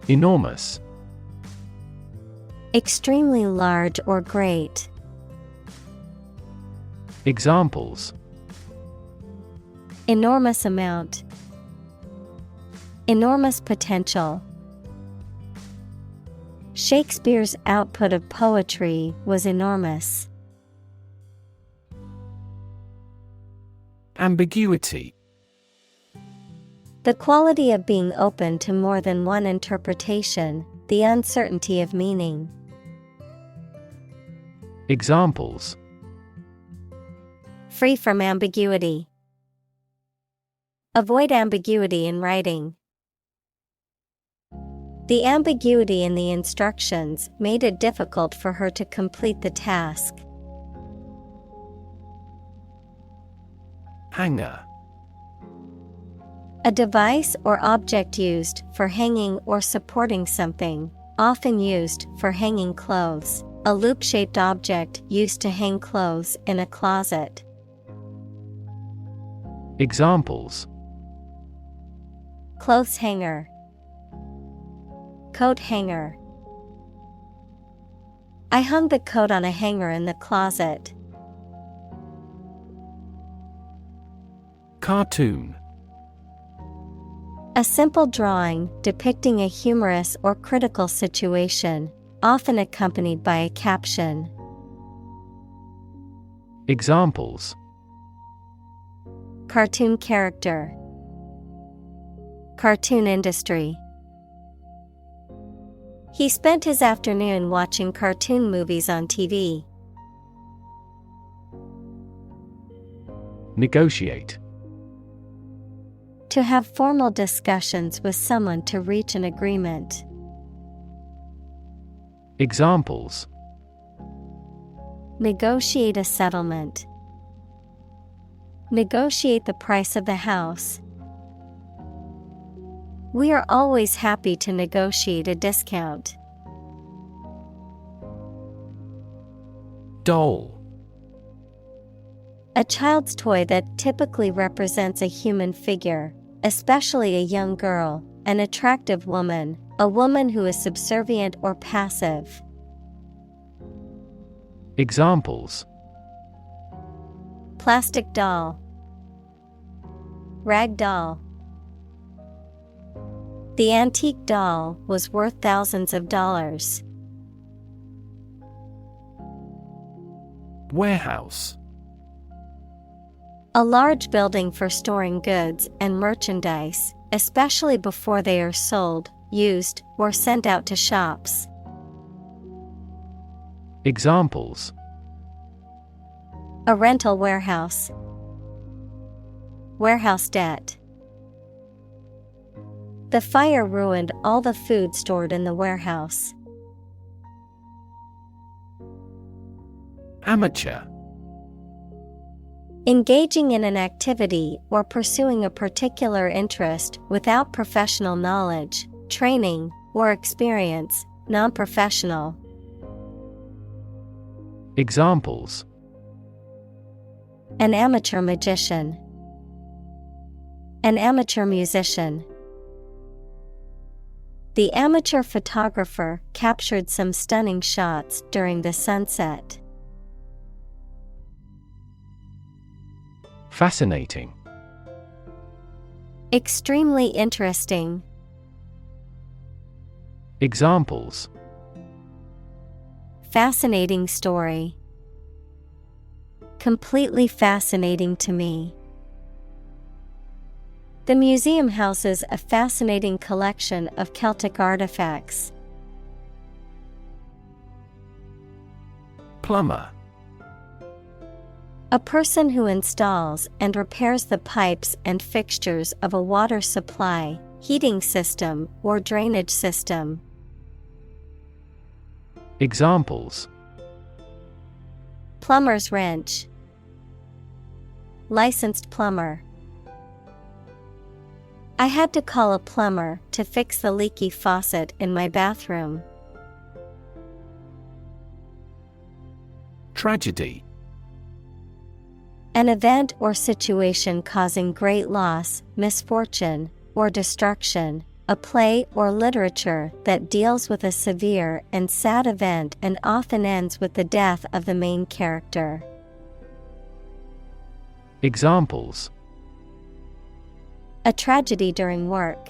Enormous. Extremely large or great. Examples: Enormous amount. Enormous potential. Shakespeare's output of poetry was enormous. Ambiguity. The quality of being open to more than one interpretation, the uncertainty of meaning. Examples: Free from ambiguity. Avoid ambiguity in writing. The ambiguity in the instructions made it difficult for her to complete the task. Hanger. A device or object used for hanging or supporting something, often used for hanging clothes. A loop-shaped object used to hang clothes in a closet. Examples: Clothes hanger, coat hanger. I hung the coat on a hanger in the closet. Cartoon. A simple drawing depicting a humorous or critical situation, often accompanied by a caption. Examples: Cartoon character, cartoon industry. He spent his afternoon watching cartoon movies on TV. Negotiate. To have formal discussions with someone to reach an agreement. Examples: Negotiate a settlement. Negotiate the price of the house. We are always happy to negotiate a discount. Doll. A child's toy that typically represents a human figure, especially a young girl, an attractive woman, a woman who is subservient or passive. Examples: Plastic doll, rag doll. The antique doll was worth thousands of dollars. Warehouse. A large building for storing goods and merchandise, especially before they are sold, used, or sent out to shops. Examples: A rental warehouse. Warehouse debt. The fire ruined all the food stored in the warehouse. Amateur. Engaging in an activity or pursuing a particular interest without professional knowledge, training, or experience, non-professional. Examples: An amateur magician. An amateur musician. The amateur photographer captured some stunning shots during the sunset. Fascinating. Extremely interesting. Examples: Fascinating story. Completely fascinating to me. The museum houses a fascinating collection of Celtic artifacts. Plumber. A person who installs and repairs the pipes and fixtures of a water supply, heating system, or drainage system. Examples: Plumber's wrench. Licensed plumber. I had to call a plumber to fix the leaky faucet in my bathroom. Tragedy. An event or situation causing great loss, misfortune, or destruction. A play or literature that deals with a severe and sad event and often ends with the death of the main character. Examples: A tragedy during work.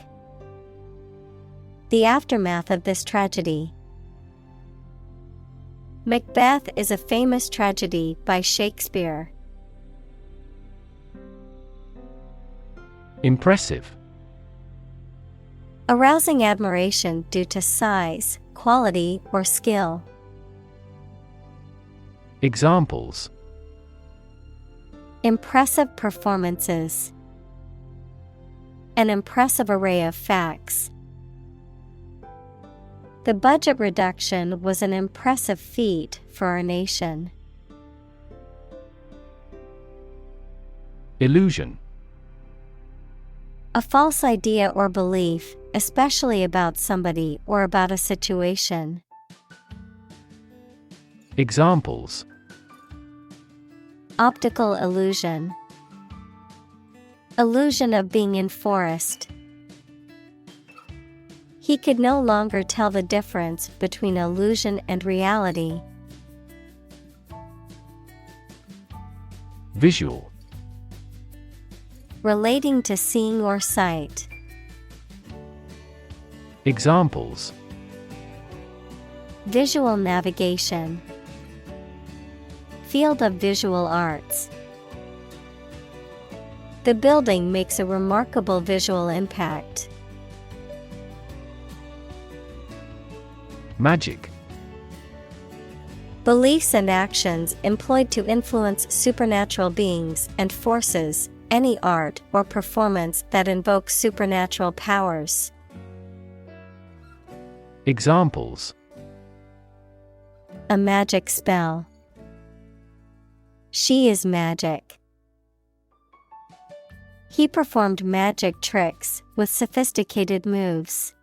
The aftermath of this tragedy. Macbeth is a famous tragedy by Shakespeare. Impressive. Arousing admiration due to size, quality, or skill. Examples: Impressive performances. An impressive array of facts. The budget reduction was an impressive feat for our nation. Illusion. A false idea or belief, especially about somebody or about a situation. Examples: Optical illusion. Illusion of being in forest. He could no longer tell the difference between illusion and reality. Visual. Relating to seeing or sight. Examples: Visual navigation. Field of visual arts. The building makes a remarkable visual impact. Magic. Beliefs and actions employed to influence supernatural beings and forces, any art or performance that invokes supernatural powers. Examples: A magic spell. She is magic. He performed magic tricks with sophisticated moves.